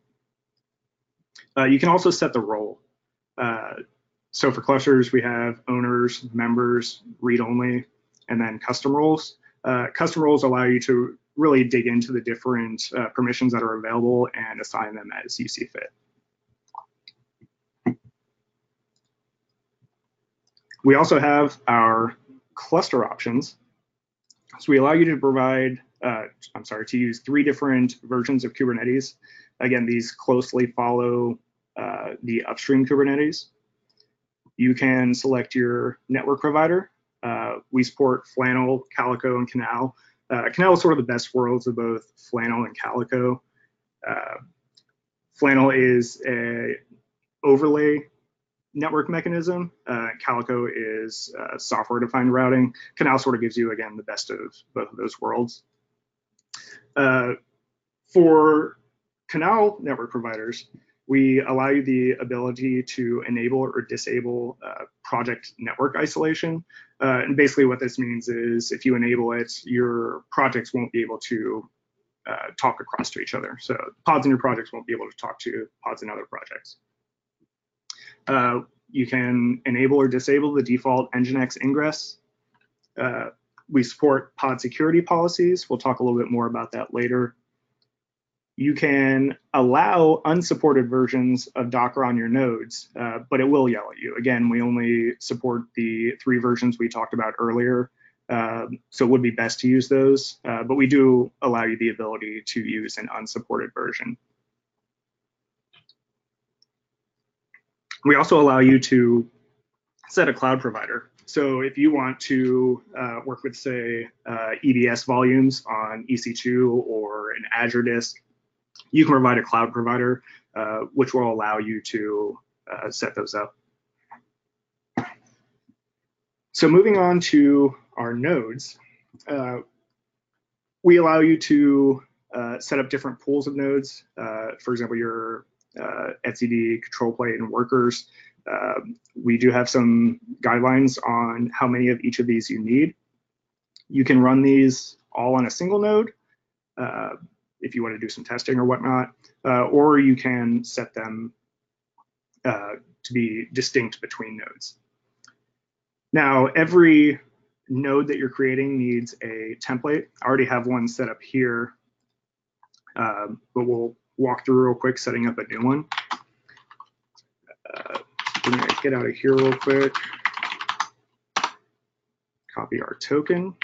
You can also set the role. So for clusters, we have owners, members, read-only, and then custom roles. Custom roles allow you to really dig into the different permissions that are available and assign them as you see fit. We also have our cluster options. So we allow you to provide, to use 3 different versions of Kubernetes. Again, these closely follow the upstream Kubernetes. You can select your network provider. We support Flannel, Calico, and Canal. Canal is sort of the best worlds of both Flannel and Calico. Flannel is an overlay network mechanism. Calico is software-defined routing. Canal sort of gives you, again, the best of both of those worlds. For Canal network providers, we allow you the ability to enable or disable project network isolation. And basically what this means is if you enable it, your projects won't be able to talk across to each other. So pods in your projects won't be able to talk to pods in other projects. You can enable or disable the default Nginx ingress. We support pod security policies. We'll talk a little bit more about that later. you can allow unsupported versions of Docker on your nodes, but it will yell at you. Again, we only support the 3 versions we talked about earlier, so it would be best to use those, but we do allow you the ability to use an unsupported version. We also allow you to set a cloud provider. So if you want to work with, say, EBS volumes on EC2 or an Azure disk, you can provide a cloud provider, which will allow you to set those up. So moving on to our nodes, we allow you to set up different pools of nodes. For example, your etcd, control plane, and workers. We do have some guidelines on how many of each of these you need. You can run these all on a single node if you want to do some testing or whatnot, or you can set them to be distinct between nodes. Now, every node that you're creating needs a template. I already have one set up here, but we'll walk through real quick setting up a new one. We're going to get out of here real quick, copy our token.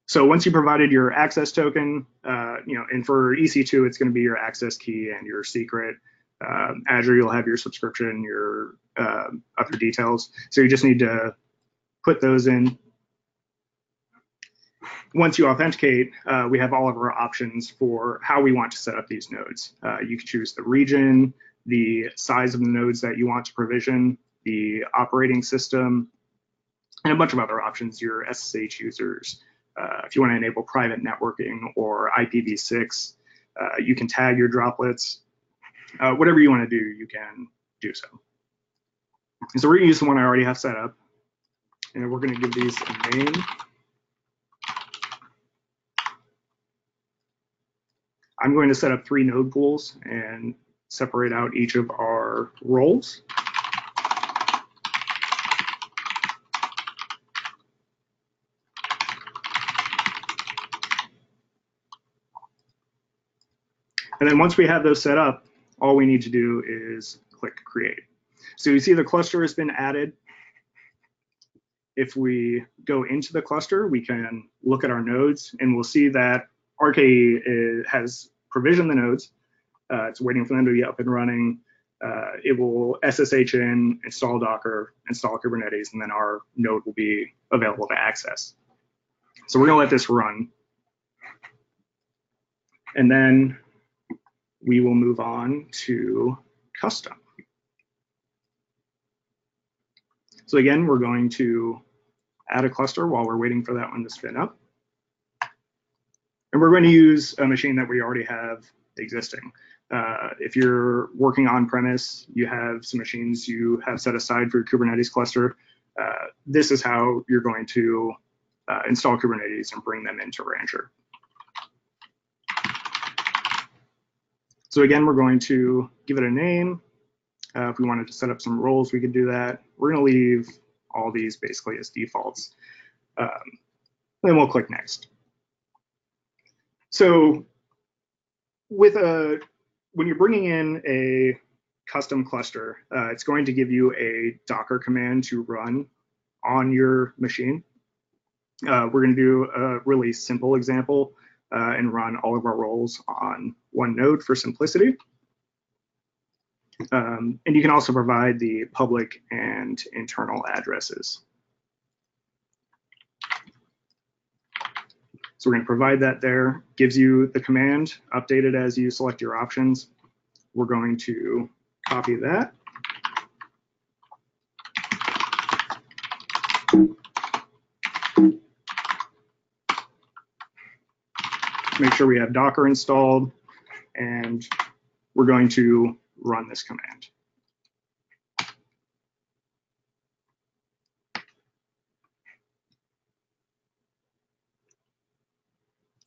So once you provided your access token, and for EC2, it's going to be your access key and your secret. Azure, you'll have your subscription, your other details. So you just need to put those in. Once you authenticate, we have all of our options for how we want to set up these nodes. You can choose the region, the size of the nodes that you want to provision, the operating system, and a bunch of other options, your SSH users. If you want to enable private networking or IPv6, you can tag your droplets. Whatever you want to do, you can do so. And so we're going to use the one I already have set up, and we're going to give these a name. I'm going to set up 3 node pools and separate out each of our roles. And then once we have those set up, all we need to do is click create. So you see the cluster has been added. If we go into the cluster, we can look at our nodes and we'll see that RKE has provisioned the nodes. It's waiting for them to be up and running. It will SSH in, install Docker, install Kubernetes, and then our node will be available to access. So we're going to let this run. And then we will move on to custom. So again, we're going to add a cluster while we're waiting for that one to spin up. And we're going to use a machine that we already have existing. If you're working on premise, you have some machines you have set aside for your Kubernetes cluster. This is how you're going to install Kubernetes and bring them into Rancher. So again, we're going to give it a name. If we wanted to set up some roles, we could do that. We're going to leave all these basically as defaults. Then we'll click next. So with when you're bringing in a custom cluster, it's going to give you a Docker command to run on your machine. We're going to do a really simple example and run all of our roles on one node for simplicity. And you can also provide the public and internal addresses. So we're going to provide that there, gives you the command, update it as you select your options. We're going to copy that. Make sure we have Docker installed, and we're going to run this command.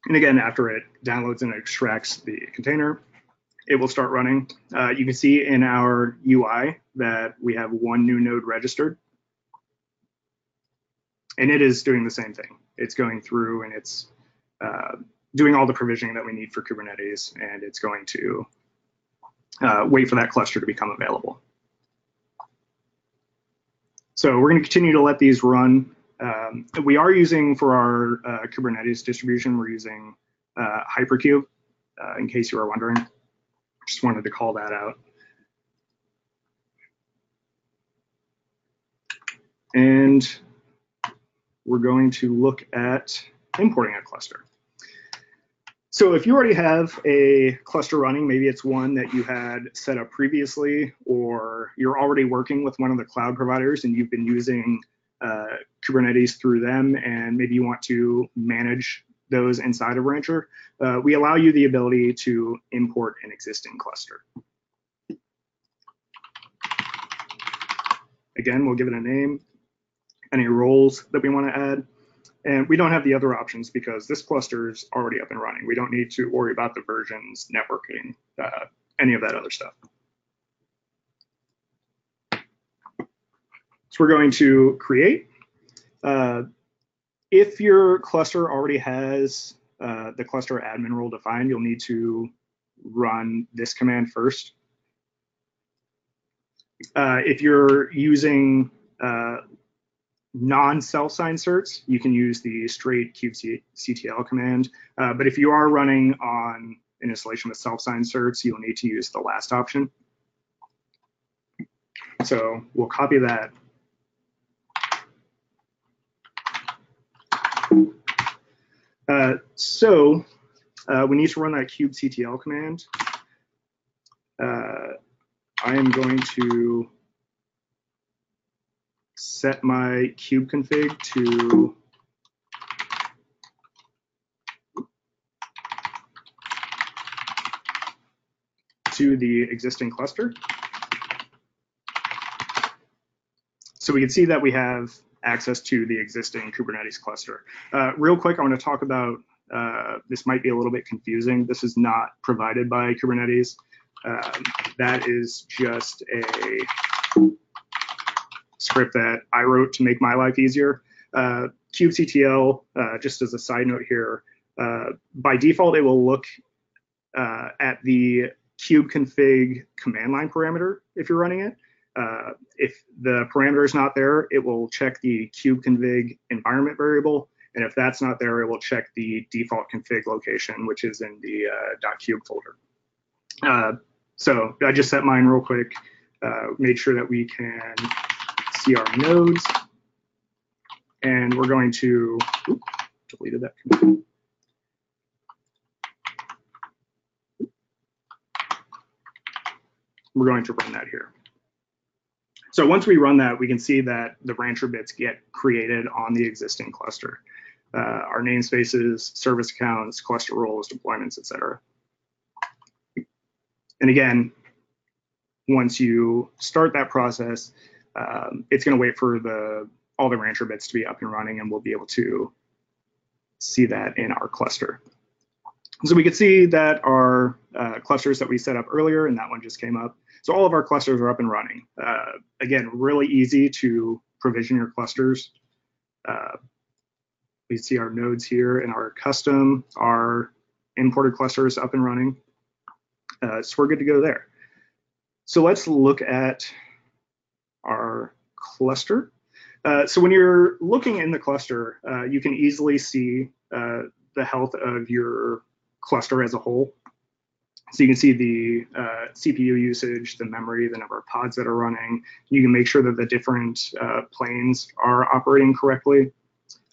And again, after it downloads and extracts the container, it will start running. You can see in our UI that we have one new node registered. And it is doing the same thing. It's going through and it's doing all the provisioning that we need for Kubernetes, and it's going to wait for that cluster to become available. So we're going to continue to let these run. We are using, for our Kubernetes distribution, we're using Hypercube, in case you were wondering. Just wanted to call that out. And we're going to look at importing a cluster. So if you already have a cluster running, maybe it's one that you had set up previously, or you're already working with one of the cloud providers and you've been using Kubernetes through them, and maybe you want to manage those inside of Rancher, we allow you the ability to import an existing cluster. Again, we'll give it a name, any roles that we want to add. And we don't have the other options because this cluster is already up and running. We don't need to worry about the versions, networking, any of that other stuff. So we're going to create. If your cluster already has the cluster admin role defined, you'll need to run this command first. If you're using non-self-signed certs, you can use the straight kubectl command. But if you are running on an installation with self-signed certs, you'll need to use the last option. So we'll copy that. We need to run that kubectl command. I am going to set my kube config to the existing cluster. So we can see that we have access to the existing Kubernetes cluster. Real quick, I want to talk about, this might be a little bit confusing. This is not provided by Kubernetes. That is just a script that I wrote to make my life easier. kubectl, just as a side note here, by default, it will look at the kubeconfig command line parameter if you're running it. If the parameter is not there, it will check the kubeconfig environment variable. And if that's not there, it will check the default config location, which is in the .kube folder. So I just set mine real quick, made sure that we can see our nodes. And we're going to, oops, deleted that command. We're going to run that here. So once we run that, we can see that the Rancher bits get created on the existing cluster. Our namespaces, service accounts, cluster roles, deployments, etc. And again, once you start that process, it's going to wait for all the Rancher bits to be up and running, and we'll be able to see that in our cluster. So we could see that our clusters that we set up earlier, and that one just came up. So all of our clusters are up and running. Again, really easy to provision your clusters. We see our nodes here and our custom, our imported clusters up and running. So we're good to go there. So let's look at our cluster. So when you're looking in the cluster, you can easily see the health of your cluster as a whole. So you can see the CPU usage, the memory, the number of pods that are running. You can make sure that the different planes are operating correctly.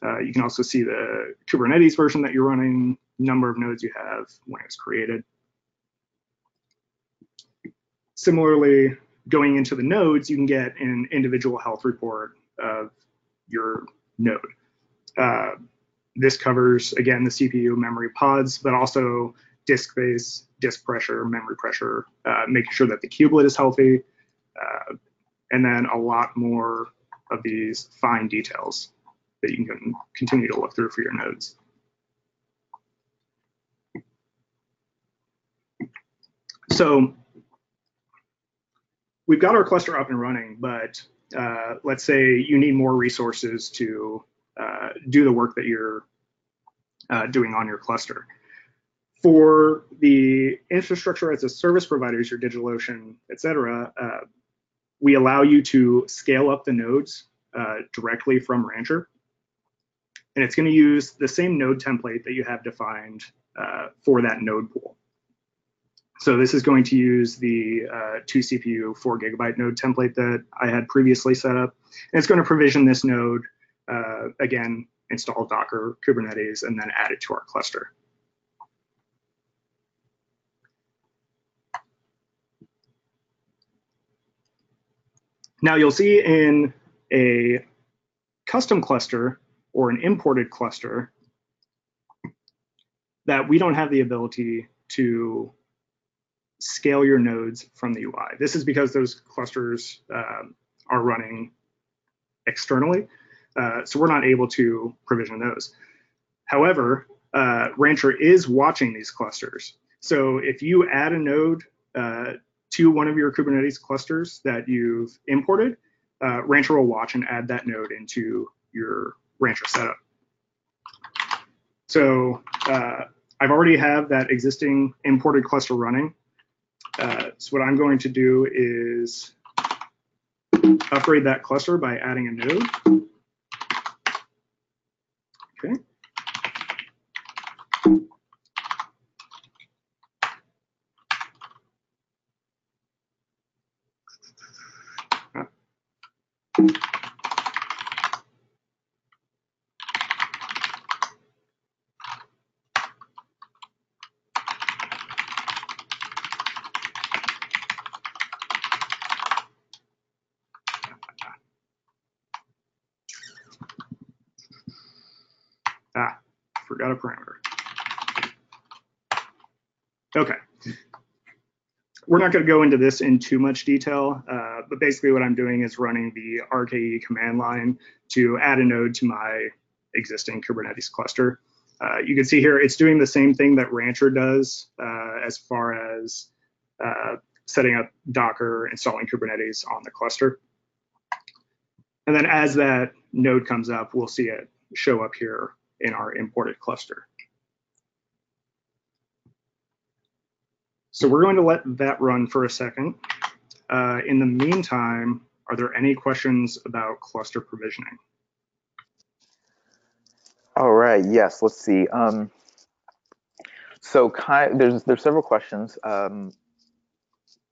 You can also see the Kubernetes version that you're running, number of nodes you have when it was created. Similarly, going into the nodes, you can get an individual health report of your node. This covers, again, the CPU, memory, pods, but also disk space, disk pressure, memory pressure, making sure that the kubelet is healthy, and then a lot more of these fine details that you can continue to look through for your nodes. So we've got our cluster up and running, but let's say you need more resources to do the work that you're doing on your cluster. For the infrastructure as a service providers, your DigitalOcean, et cetera, we allow you to scale up the nodes directly from Rancher. And it's going to use the same node template that you have defined for that node pool. So this is going to use the 2 CPU, 4 gigabyte node template that I had previously set up. And it's going to provision this node, again, install Docker, Kubernetes, and then add it to our cluster. Now you'll see in a custom cluster or an imported cluster that we don't have the ability to scale your nodes from the UI. This is because those clusters are running externally, so we're not able to provision those. However, Rancher is watching these clusters. So if you add a node to one of your Kubernetes clusters that you've imported, Rancher will watch and add that node into your Rancher setup. So I've already have that existing imported cluster running. So what I'm going to do is upgrade that cluster by adding a node. Okay. Forgot a parameter. Okay. We're not going to go into this in too much detail, but basically what I'm doing is running the RKE command line to add a node to my existing Kubernetes cluster. You can see here it's doing the same thing that Rancher does as far as setting up Docker, installing Kubernetes on the cluster. And then as that node comes up, we'll see it show up here in our imported cluster. So we're going to let that run for a second. In the meantime, are there any questions about cluster provisioning? All right, yes, let's see. So there's several questions.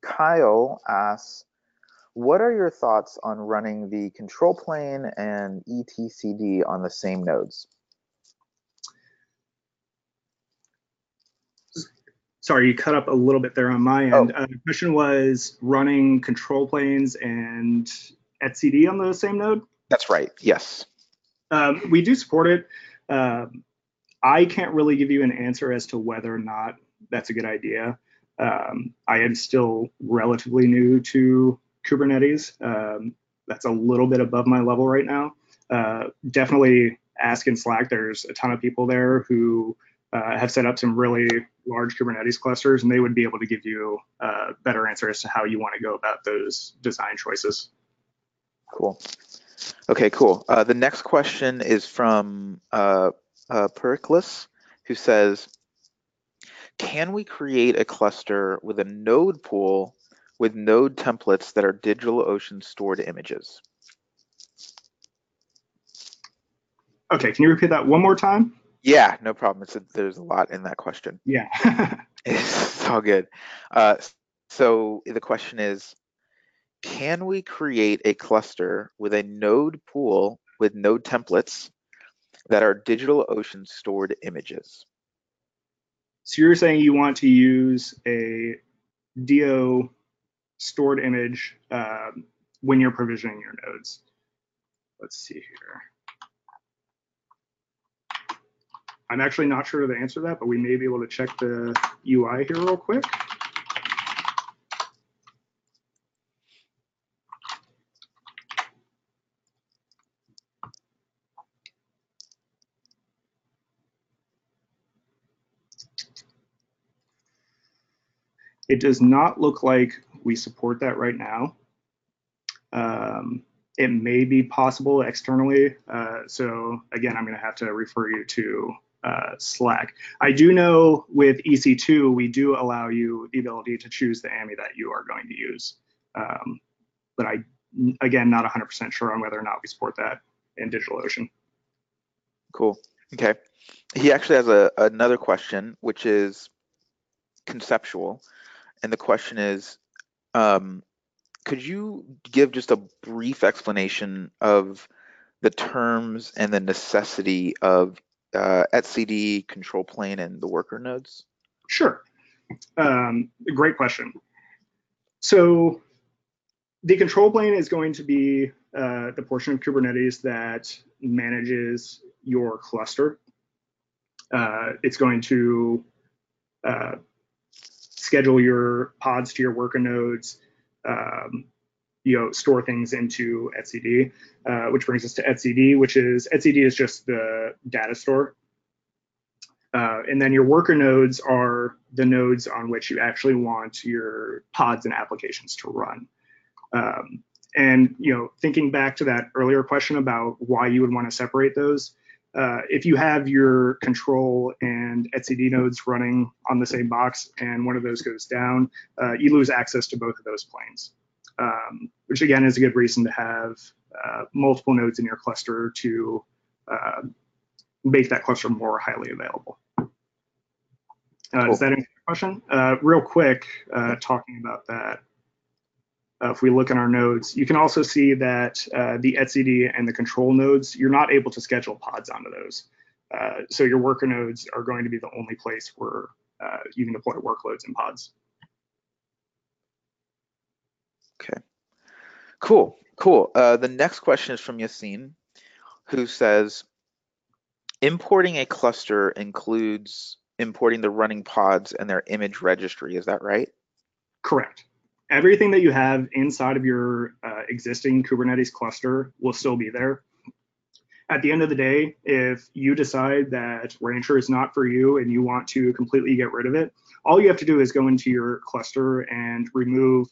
Kyle asks, what are your thoughts on running the control plane and etcd on the same nodes? Sorry, you cut up a little bit there on my end. The question was running control planes and etcd on the same node? That's right, yes. We do support it. I can't really give you an answer as to whether or not that's a good idea. I am still relatively new to Kubernetes. That's a little bit above my level right now. Definitely ask in Slack. There's a ton of people there who have set up some really large Kubernetes clusters, and they would be able to give you a better answer as to how you want to go about those design choices. Cool. Okay, cool. The next question is from Pericles, who says, can we create a cluster with a node pool with node templates that are DigitalOcean stored images? Okay, can you repeat that one more time? Yeah, no problem. There's a lot in that question. Yeah. It's all good. So the question is, can we create a cluster with a node pool with node templates that are DigitalOcean stored images? So you're saying you want to use a DO stored image when you're provisioning your nodes. Let's see here. I'm actually not sure the answer to that, but we may be able to check the UI here real quick. It does not look like we support that right now. It may be possible externally. So again, I'm going to have to refer you to Slack. I do know with EC2, we do allow you the ability to choose the AMI that you are going to use. But again, not 100% sure on whether or not we support that in DigitalOcean. Cool. Okay. He actually has another question, which is conceptual. And the question is, could you give just a brief explanation of the terms and the necessity of etcd, control plane, and the worker nodes? Sure. Great question. So the control plane is going to be the portion of Kubernetes that manages your cluster. It's going to schedule your pods to your worker nodes, store things into etcd, which brings us to etcd, etcd is just the data store. And then your worker nodes are the nodes on which you actually want your pods and applications to run. And thinking back to that earlier question about why you would want to separate those, if you have your control and etcd nodes running on the same box and one of those goes down, you lose access to both of those planes, which again is a good reason to have multiple nodes in your cluster to make that cluster more highly available. Cool. Does that answer your question? Real quick, talking about that, if we look in our nodes, you can also see that the etcd and the control nodes, you're not able to schedule pods onto those. So your worker nodes are going to be the only place where you can deploy workloads and pods. Okay, cool. The next question is from Yassine, who says, importing a cluster includes importing the running pods and their image registry. Is that right? Correct. Everything that you have inside of your existing Kubernetes cluster will still be there. At the end of the day, if you decide that Rancher is not for you and you want to completely get rid of it, all you have to do is go into your cluster and remove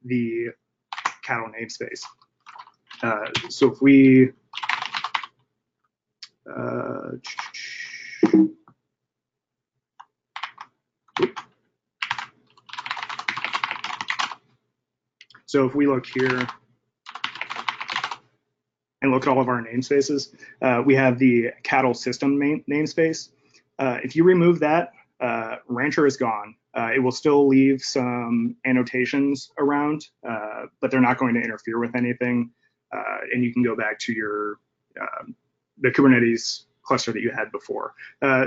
the cattle namespace. So if we look here and look at all of our namespaces, we have the cattle system namespace. If you remove that, Rancher is gone. It will still leave some annotations around, but they're not going to interfere with anything. And you can go back to your the Kubernetes cluster that you had before.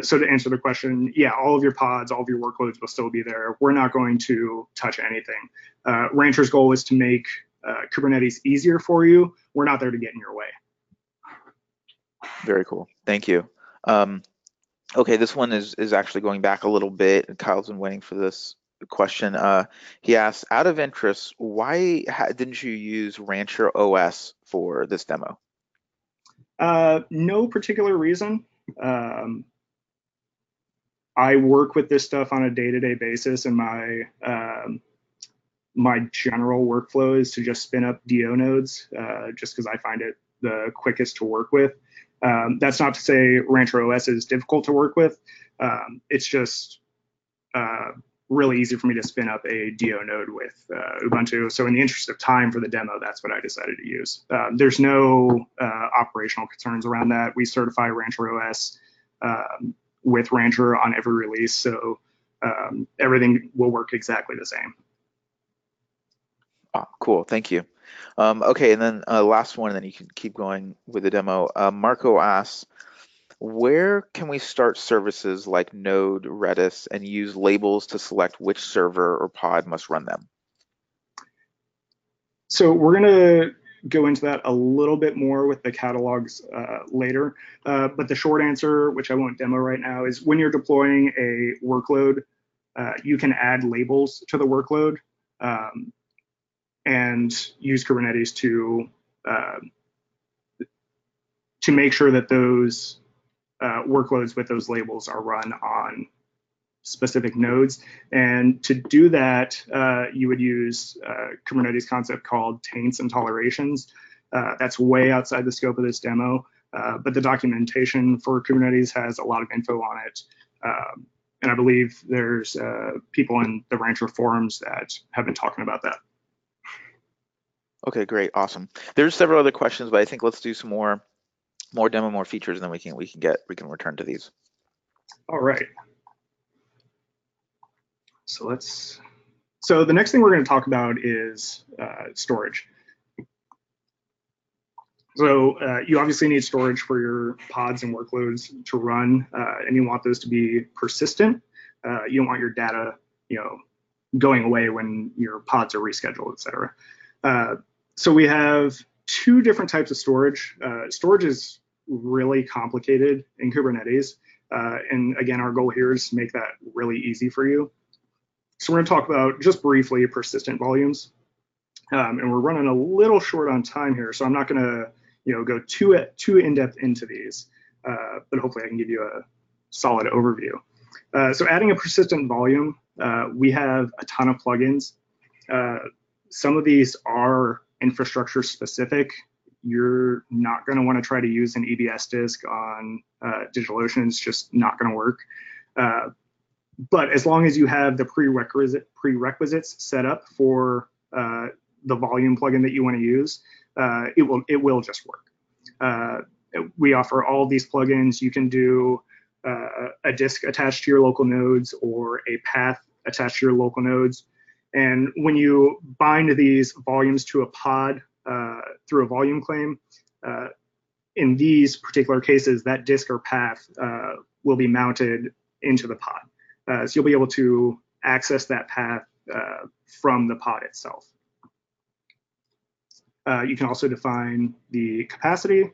So to answer the question, yeah, all of your pods, all of your workloads will still be there. We're not going to touch anything. Rancher's goal is to make Kubernetes easier for you. We're not there to get in your way. Very cool. Thank you. Okay, this one is actually going back a little bit. Kyle's been waiting for this question. He asks, out of interest, why didn't you use Rancher OS for this demo? No particular reason. I work with this stuff on a day-to-day basis, and my general workflow is to just spin up DO nodes, just because I find it the quickest to work with. That's not to say Rancher OS is difficult to work with. It's just really easy for me to spin up a DO node with Ubuntu. So in the interest of time for the demo, that's what I decided to use. There's no operational concerns around that. We certify Rancher OS with Rancher on every release, so everything will work exactly the same. Oh, cool, thank you. Okay, and then last one, and then you can keep going with the demo. Marco asks, where can we start services like Node, Redis, and use labels to select which server or pod must run them? So we're going to go into that a little bit more with the catalogs later. But the short answer, which I won't demo right now, is when you're deploying a workload, you can add labels to the workload and use Kubernetes to make sure that those workloads with those labels are run on specific nodes. And to do that, you would use a Kubernetes concept called taints and tolerations. That's way outside the scope of this demo. but the documentation for Kubernetes has a lot of info on it. And I believe there's people in the Rancher forums that have been talking about that. Okay, great, awesome. There's several other questions, but I think let's do some more demo, more features, and then we can return to these. All right. So the next thing we're going to talk about is storage. So you obviously need storage for your pods and workloads to run, and you want those to be persistent. You don't want your data, going away when your pods are rescheduled, et cetera. So we have two different types of storage. Storage is really complicated in Kubernetes. And again, our goal here is to make that really easy for you. So we're going to talk about just briefly persistent volumes. And we're running a little short on time here, so I'm not going to go too in-depth into these, but hopefully I can give you a solid overview. So adding a persistent volume, we have a ton of plugins. Some of these are infrastructure specific. You're not going to want to try to use an EBS disk on DigitalOcean. It's just not going to work. But as long as you have the prerequisites set up for the volume plugin that you want to use, it will just work. We offer all these plugins. You can do a disk attached to your local nodes or a path attached to your local nodes. And when you bind these volumes to a pod through a volume claim, in these particular cases, that disk or path will be mounted into the pod. So you'll be able to access that path from the pod itself. You can also define the capacity.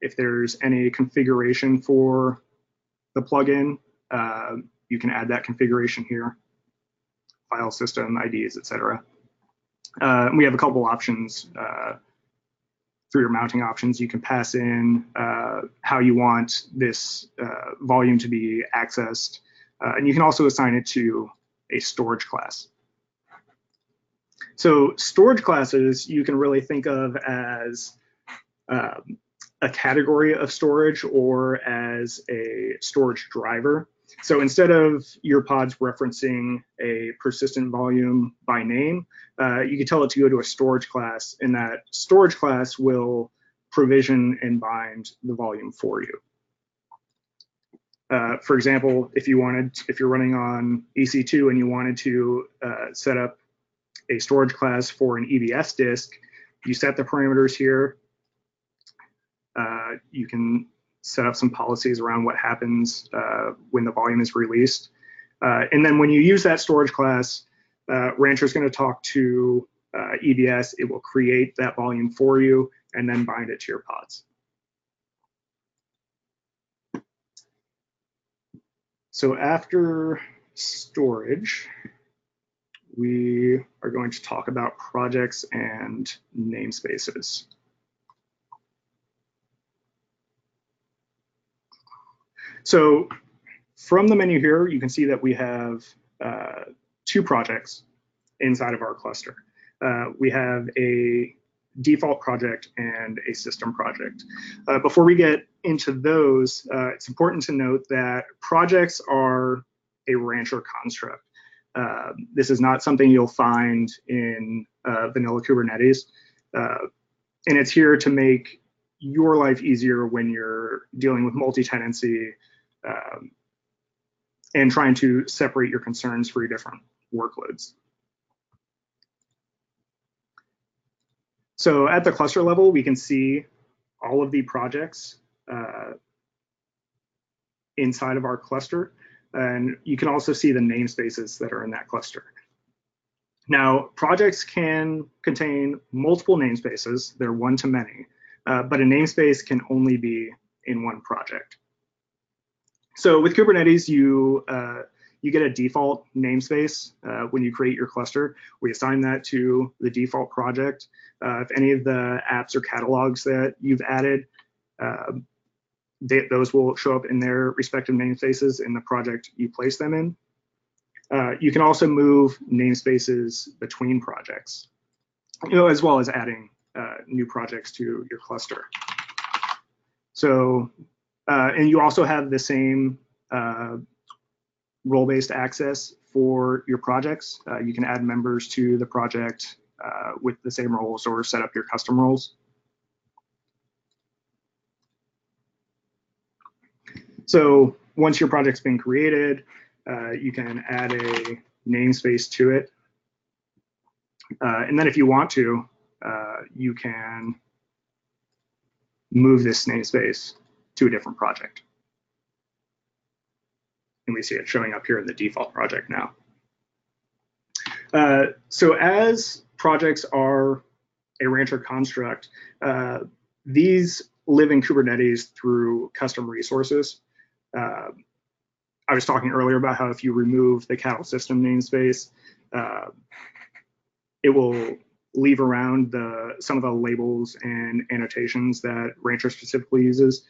If there's any configuration for the plugin, you can add that configuration here. File system, IDs, etc. We have a couple options for your mounting options. You can pass in how you want this volume to be accessed, and you can also assign it to a storage class. So storage classes you can really think of as a category of storage or as a storage driver. So instead of your pods referencing a persistent volume by name, you can tell it to go to a storage class, and that storage class will provision and bind the volume for you. For example, if you're running on EC2 and you wanted to set up a storage class for an EBS disk, you set the parameters here. You can set up some policies around what happens when the volume is released. And then when you use that storage class, Rancher is going to talk to EBS. It will create that volume for you and then bind it to your pods. So after storage, we are going to talk about projects and namespaces. So from the menu here, you can see that we have two projects inside of our cluster. We have a default project and a system project. Before we get into those, it's important to note that projects are a Rancher construct. This is not something you'll find in vanilla Kubernetes. And it's here to make your life easier when you're dealing with multi-tenancy and trying to separate your concerns for your different workloads. So at the cluster level, we can see all of the projects inside of our cluster, and you can also see the namespaces that are in that cluster. Now, projects can contain multiple namespaces. They're one-to-many, but a namespace can only be in one project. So with Kubernetes, you get a default namespace when you create your cluster. We assign that to the default project. If any of the apps or catalogs that you've added, those will show up in their respective namespaces in the project you place them in. You can also move namespaces between projects, as well as adding new projects to your cluster. So, and you also have the same role-based access for your projects. You can add members to the project with the same roles or set up your custom roles. So once your project's been created, you can add a namespace to it. And then if you want to, you can move this namespace to a different project. And we see it showing up here in the default project now. So as projects are a Rancher construct, these live in Kubernetes through custom resources. I was talking earlier about how if you remove the cattle system namespace, it will leave around some of the labels and annotations that Rancher specifically uses.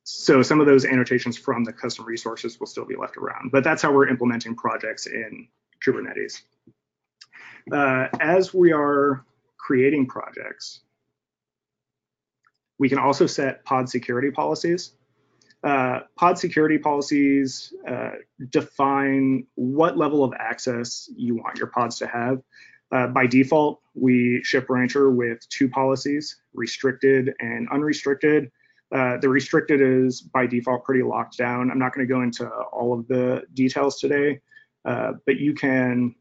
So some of those annotations from the custom resources will still be left around, but that's how we're implementing projects in Kubernetes. As we are creating projects, we can also set pod security policies. Pod security policies define what level of access you want your pods to have. By default, we ship Rancher with 2 policies, restricted and unrestricted. The restricted is by default pretty locked down. I'm not going to go into all of the details today, but you can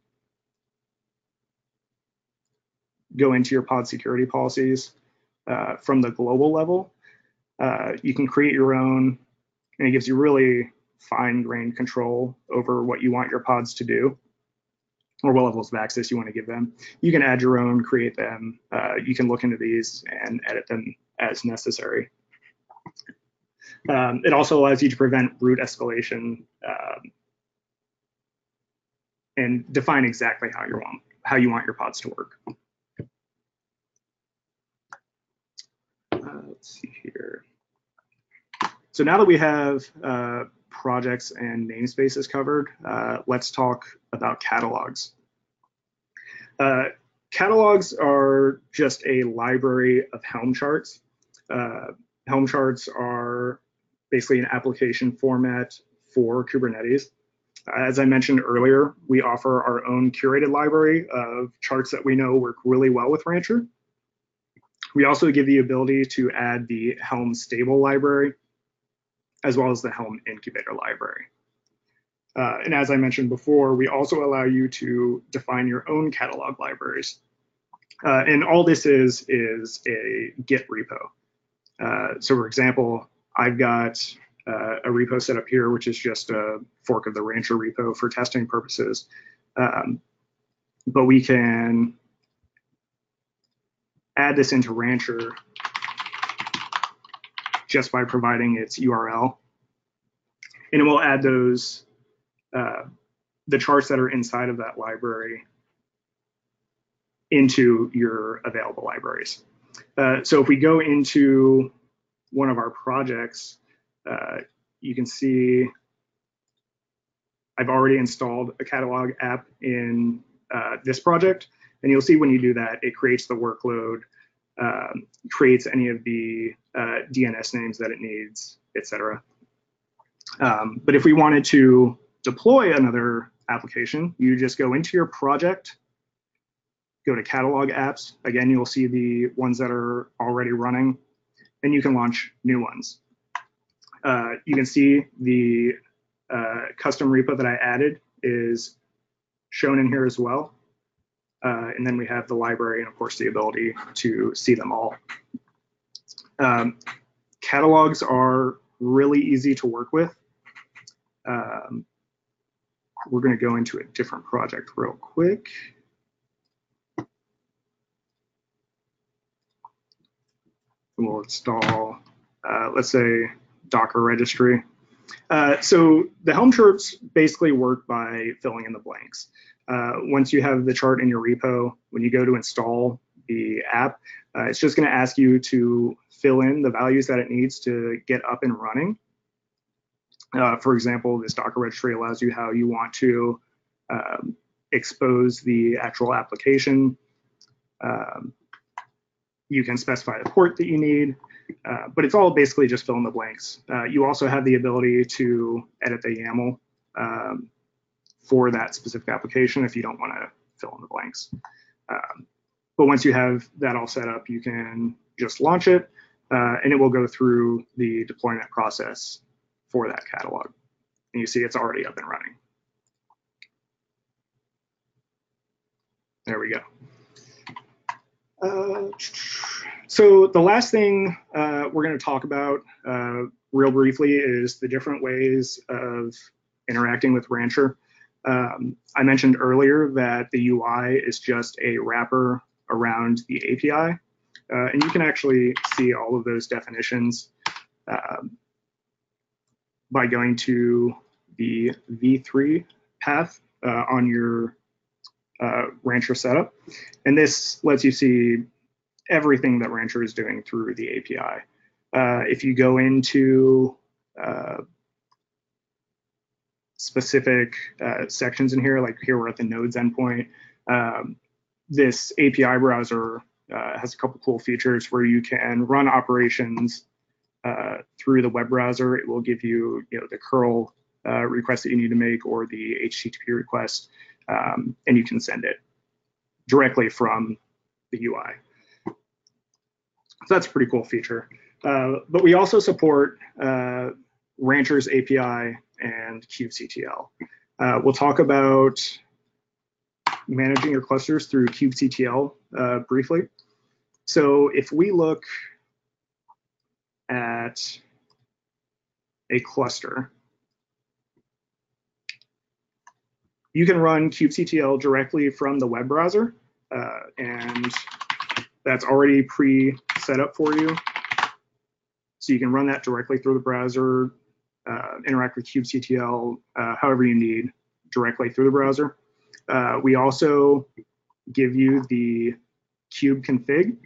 go into your pod security policies from the global level. You can create your own, and it gives you really fine-grained control over what you want your pods to do, or what levels of access you want to give them. You can add your own, create them. You can look into these and edit them as necessary. It also allows you to prevent root escalation and define exactly how you want your pods to work. Let's see here. So now that we have projects and namespaces covered, let's talk about catalogs. Catalogs are just a library of Helm charts. Helm charts are basically an application format for Kubernetes. As I mentioned earlier, we offer our own curated library of charts that we know work really well with Rancher. We also give the ability to add the Helm stable library, as well as the Helm incubator library. And as I mentioned before, we also allow you to define your own catalog libraries. And all this is a Git repo. So for example, I've got a repo set up here, which is just a fork of the Rancher repo for testing purposes. But we can add this into Rancher just by providing its URL. And it will add those, the charts that are inside of that library into your available libraries. So if we go into one of our projects, you can see I've already installed a catalog app in this project. And you'll see when you do that, it creates the workload, creates any of the DNS names that it needs, etc. But if we wanted to deploy another application, you just go into your project, go to catalog apps. Again, you'll see the ones that are already running, and you can launch new ones. You can see the custom repo that I added is shown in here as well. And then we have the library and of course the ability to see them all. Catalogs are really easy to work with. We're going to go into a different project real quick. We'll install, let's say, Docker registry. So the Helm charts basically work by filling in the blanks. Once you have the chart in your repo, when you go to install the app, it's just going to ask you to fill in the values that it needs to get up and running. For example, this Docker registry allows you how you want to expose the actual application. You can specify the port that you need, but it's all basically just fill in the blanks. You also have the ability to edit the YAML for that specific application if you don't want to fill in the blanks. But once you have that all set up, you can just launch it, and it will go through the deployment process for that catalog. And you see it's already up and running. There we go. So the last thing we're going to talk about real briefly is the different ways of interacting with Rancher. I mentioned earlier that the UI is just a wrapper around the API, and you can actually see all of those definitions by going to the V3 path on your Rancher setup, and this lets you see everything that Rancher is doing through the API. If you go into specific sections in here, like here we're at the nodes endpoint, this API browser has a couple cool features where you can run operations through the web browser. It will give you, the curl request that you need to make or the HTTP request, and you can send it directly from the UI. So that's a pretty cool feature. But we also support Rancher's API and kubectl. We'll talk about managing your clusters through kubectl briefly. So if we look at a cluster, you can run kubectl directly from the web browser, and that's already pre-set up for you. So you can run that directly through the browser, interact with kubectl however you need directly through the browser. We also give you the kube config.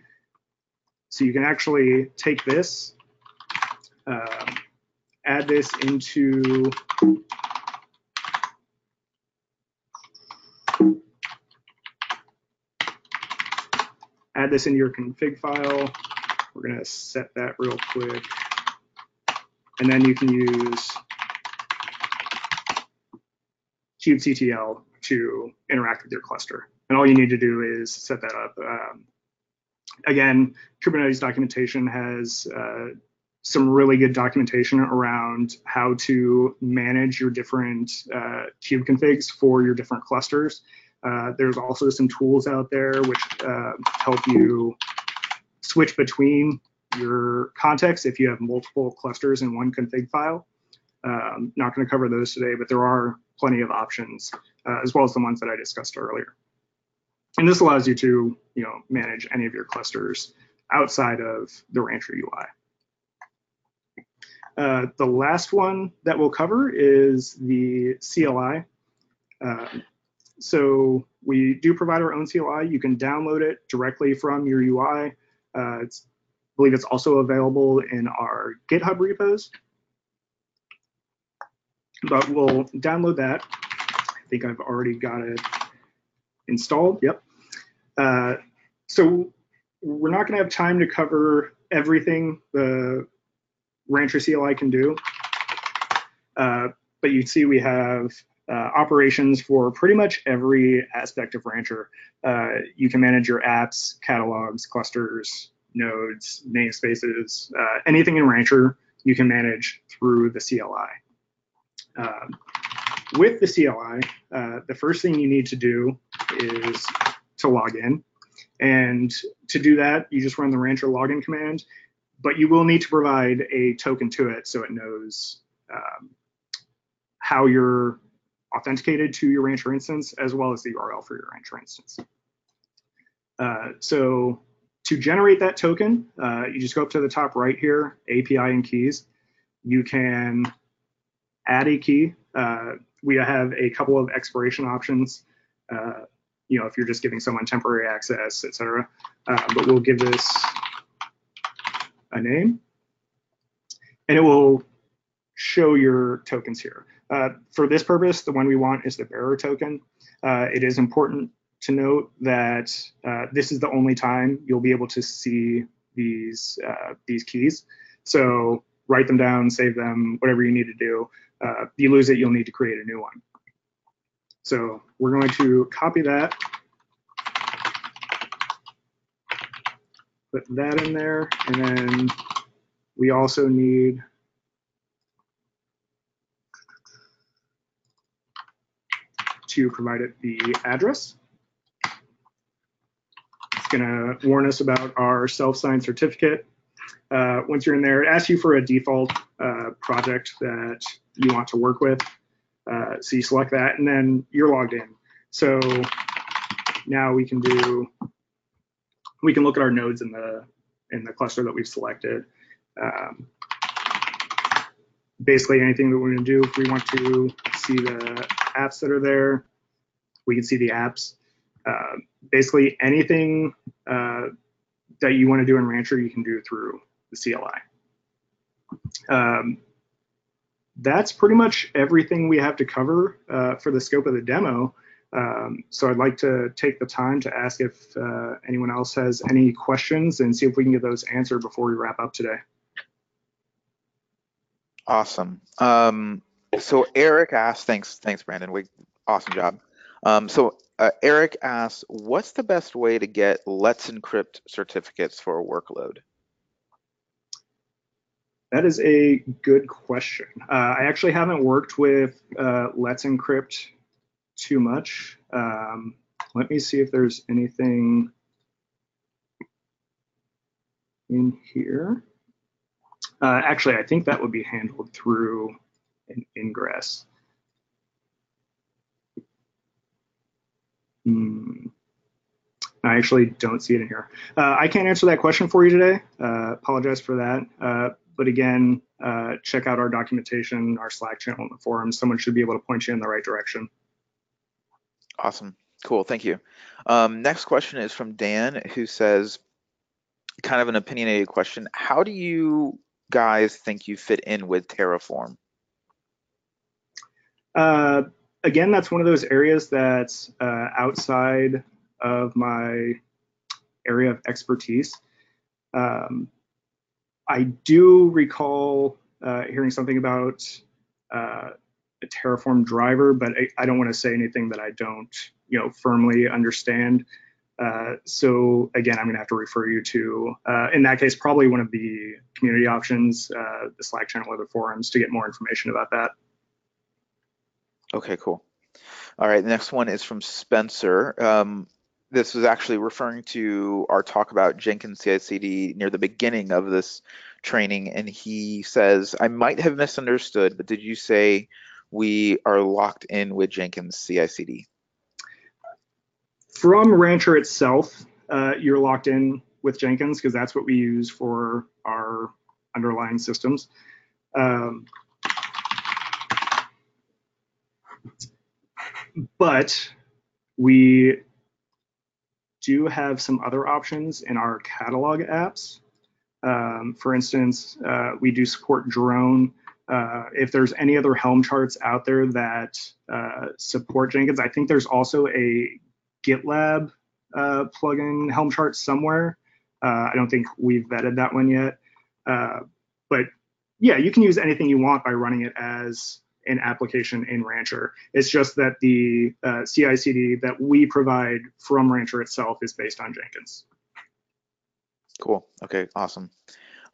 So you can actually take this, add this into your config file. We're going to set that real quick. And then you can use kubectl to interact with your cluster. And all you need to do is set that up. Again, Kubernetes documentation has some really good documentation around how to manage your different kube configs for your different clusters. There's also some tools out there which help you switch between your contexts if you have multiple clusters in one config file. Not going to cover those today, but there are plenty of options, as well as the ones that I discussed earlier. And this allows you to, manage any of your clusters outside of the Rancher UI. The last one that we'll cover is the CLI. So we do provide our own CLI. You can download it directly from your UI. I believe it's also available in our GitHub repos. But we'll download that. I think I've already got it installed. Yep. So we're not going to have time to cover everything the Rancher CLI can do. But you see we have operations for pretty much every aspect of Rancher. You can manage your apps, catalogs, clusters, nodes, namespaces, anything in Rancher you can manage through the CLI. With the CLI, the first thing you need to do is to log in. And to do that, you just run the Rancher login command, but you will need to provide a token to it so it knows how you're authenticated to your Rancher instance, as well as the URL for your Rancher instance. So to generate that token, you just go up to the top right here, API and keys. You can add a key. We have a couple of expiration options, if you're just giving someone temporary access, etc. But we'll give this a name, and it will show your tokens here. For this purpose, the one we want is the bearer token. It is important to note that this is the only time you'll be able to see these keys. So write them down, save them, whatever you need to do. If you lose it, you'll need to create a new one. So we're going to copy that, put that in there, and then we also need to provide it the address. It's going to warn us about our self-signed certificate. Once you're in there, it asks you for a default project that you want to work with. So you select that, and then you're logged in. So now we can look at our nodes in the cluster that we've selected. Basically anything that we're going to do, if we want to see the apps that are there, we can see the apps. Basically anything that you want to do in Rancher, you can do through the CLI. That's pretty much everything we have to cover for the scope of the demo. So I'd like to take the time to ask if anyone else has any questions and see if we can get those answered before we wrap up today. Awesome. So Eric asked, thanks Brandon, awesome job. Eric asks, what's the best way to get Let's Encrypt certificates for a workload? That is a good question. I actually haven't worked with Let's Encrypt too much. Let me see if there's anything in here. Actually, I think that would be handled through an ingress. I actually don't see it in here. I can't answer that question for you today. Apologize for that. But again, check out our documentation, our Slack channel, and the forums. Someone should be able to point you in the right direction. Awesome. Cool. Thank you. Next question is from Dan, who says, kind of an opinionated question. How do you guys think you fit in with Terraform? Again, that's one of those areas that's outside of my area of expertise. I do recall hearing something about a Terraform driver, but I don't want to say anything that I don't, firmly understand. So again, I'm going to have to refer you to, in that case, probably one of the community options, the Slack channel or the forums, to get more information about that. Okay, cool. All right, the next one is from Spencer. This is actually referring to our talk about Jenkins CI/CD near the beginning of this training, and he says, I might have misunderstood, but did you say we are locked in with Jenkins CI/CD? From Rancher itself, you're locked in with Jenkins because that's what we use for our underlying systems. But we do have some other options in our catalog apps. For instance, we do support drone. If there's any other Helm charts out there that support Jenkins, I think there's also a GitLab plugin Helm chart somewhere. I don't think we've vetted that one yet. But yeah, you can use anything you want by running it as an application in Rancher. It's just that the CI/CD that we provide from Rancher itself is based on Jenkins. Cool. Okay, awesome.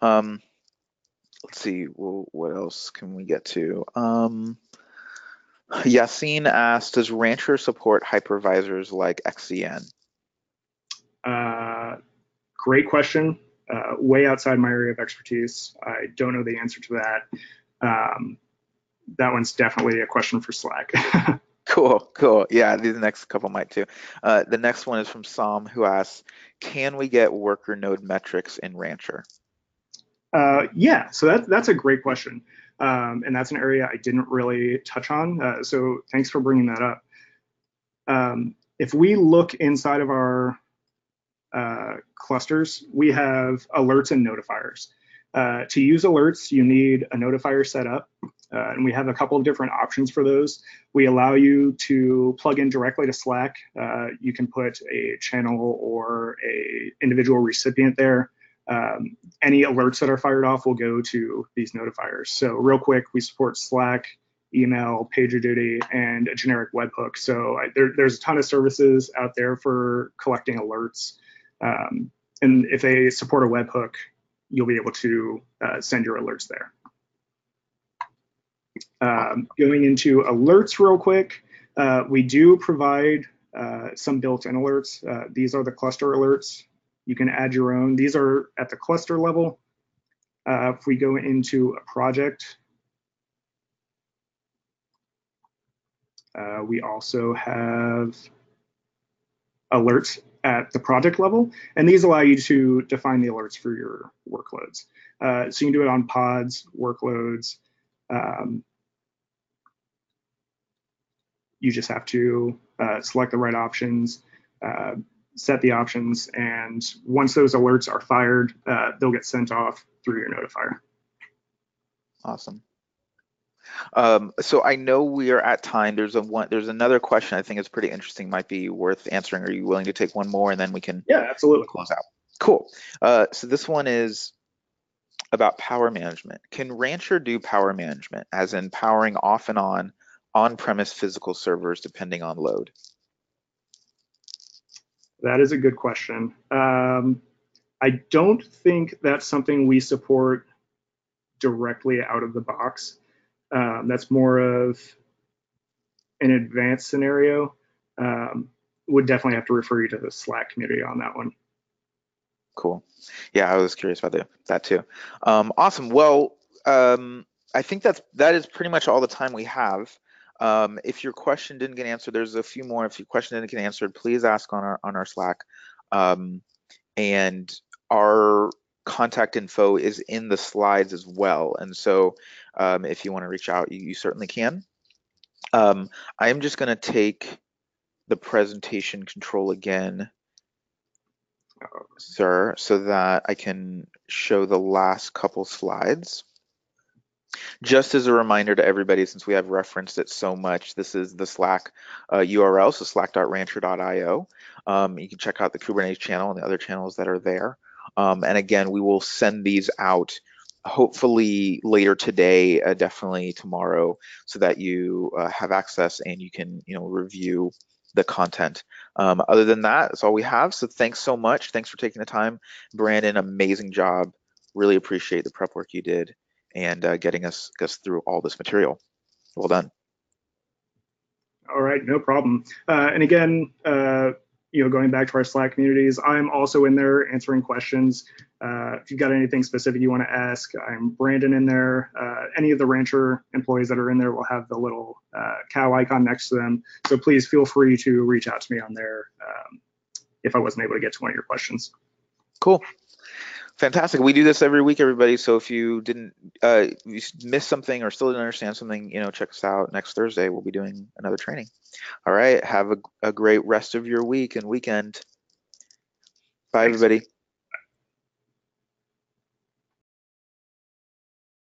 Let's see, well, what else can we get to? Yassine asked, does Rancher support hypervisors like XCN? Great question. Way outside my area of expertise. I don't know the answer to that. That one's definitely a question for Slack. Cool. Yeah, the next couple might too. The next one is from Sam, who asks, can we get worker node metrics in Rancher? Yeah, so that's a great question. And that's an area I didn't really touch on. So thanks for bringing that up. If we look inside of our clusters, we have alerts and notifiers. To use alerts, you need a notifier set up. And we have a couple of different options for those. We allow you to plug in directly to Slack. You can put a channel or a individual recipient there. Any alerts that are fired off will go to these notifiers. So real quick, we support Slack, email, PagerDuty, and a generic webhook. So there's a ton of services out there for collecting alerts. And if they support a webhook, you'll be able to send your alerts there. Going into alerts real quick, we do provide some built-in alerts. These are the cluster alerts. You can add your own. These are at the cluster level. If we go into a project, we also have alerts at the project level, and these allow you to define the alerts for your workloads. So you can do it on pods, workloads. You just have to select the right options, set the options, and once those alerts are fired, they'll get sent off through your notifier. Awesome. So I know we are at time. There's another question I think is pretty interesting, might be worth answering. Are you willing to take one more and then we can absolutely close out? Cool. So this one is about power management. Can Rancher do power management, as in powering off and on-premise physical servers depending on load? That is a good question. I don't think that's something we support directly out of the box. That's more of an advanced scenario. Would definitely have to refer you to the Slack community on that one. Cool. Yeah, I was curious about that too. Awesome. Well, I think that is pretty much all the time we have. If your question didn't get answered, there's a few more. If your question didn't get answered, please ask on our Slack. And our contact info is in the slides as well. And so if you want to reach out, you certainly can. I am just going to take the presentation control again, sir, so that I can show the last couple slides. Just as a reminder to everybody, since we have referenced it so much, this is the Slack URL, so slack.rancher.io. You can check out the Kubernetes channel and the other channels that are there. And again, we will send these out hopefully later today, definitely tomorrow, so that you have access and you can review the content. Other than that, that's all we have. So thanks so much. Thanks for taking the time. Brandon, amazing job. Really appreciate the prep work you did and getting us through all this material. Well done. All right, no problem. And again, going back to our Slack communities, I'm also in there answering questions. If you've got anything specific you want to ask, I'm Brandon in there. Any of the Rancher employees that are in there will have the little cow icon next to them. So please feel free to reach out to me on there if I wasn't able to get to one of your questions. Cool. Fantastic. We do this every week, everybody. So if you didn't you missed something or still didn't understand something, check us out next Thursday. We'll be doing another training. All right. Have a great rest of your week and weekend. Bye, everybody.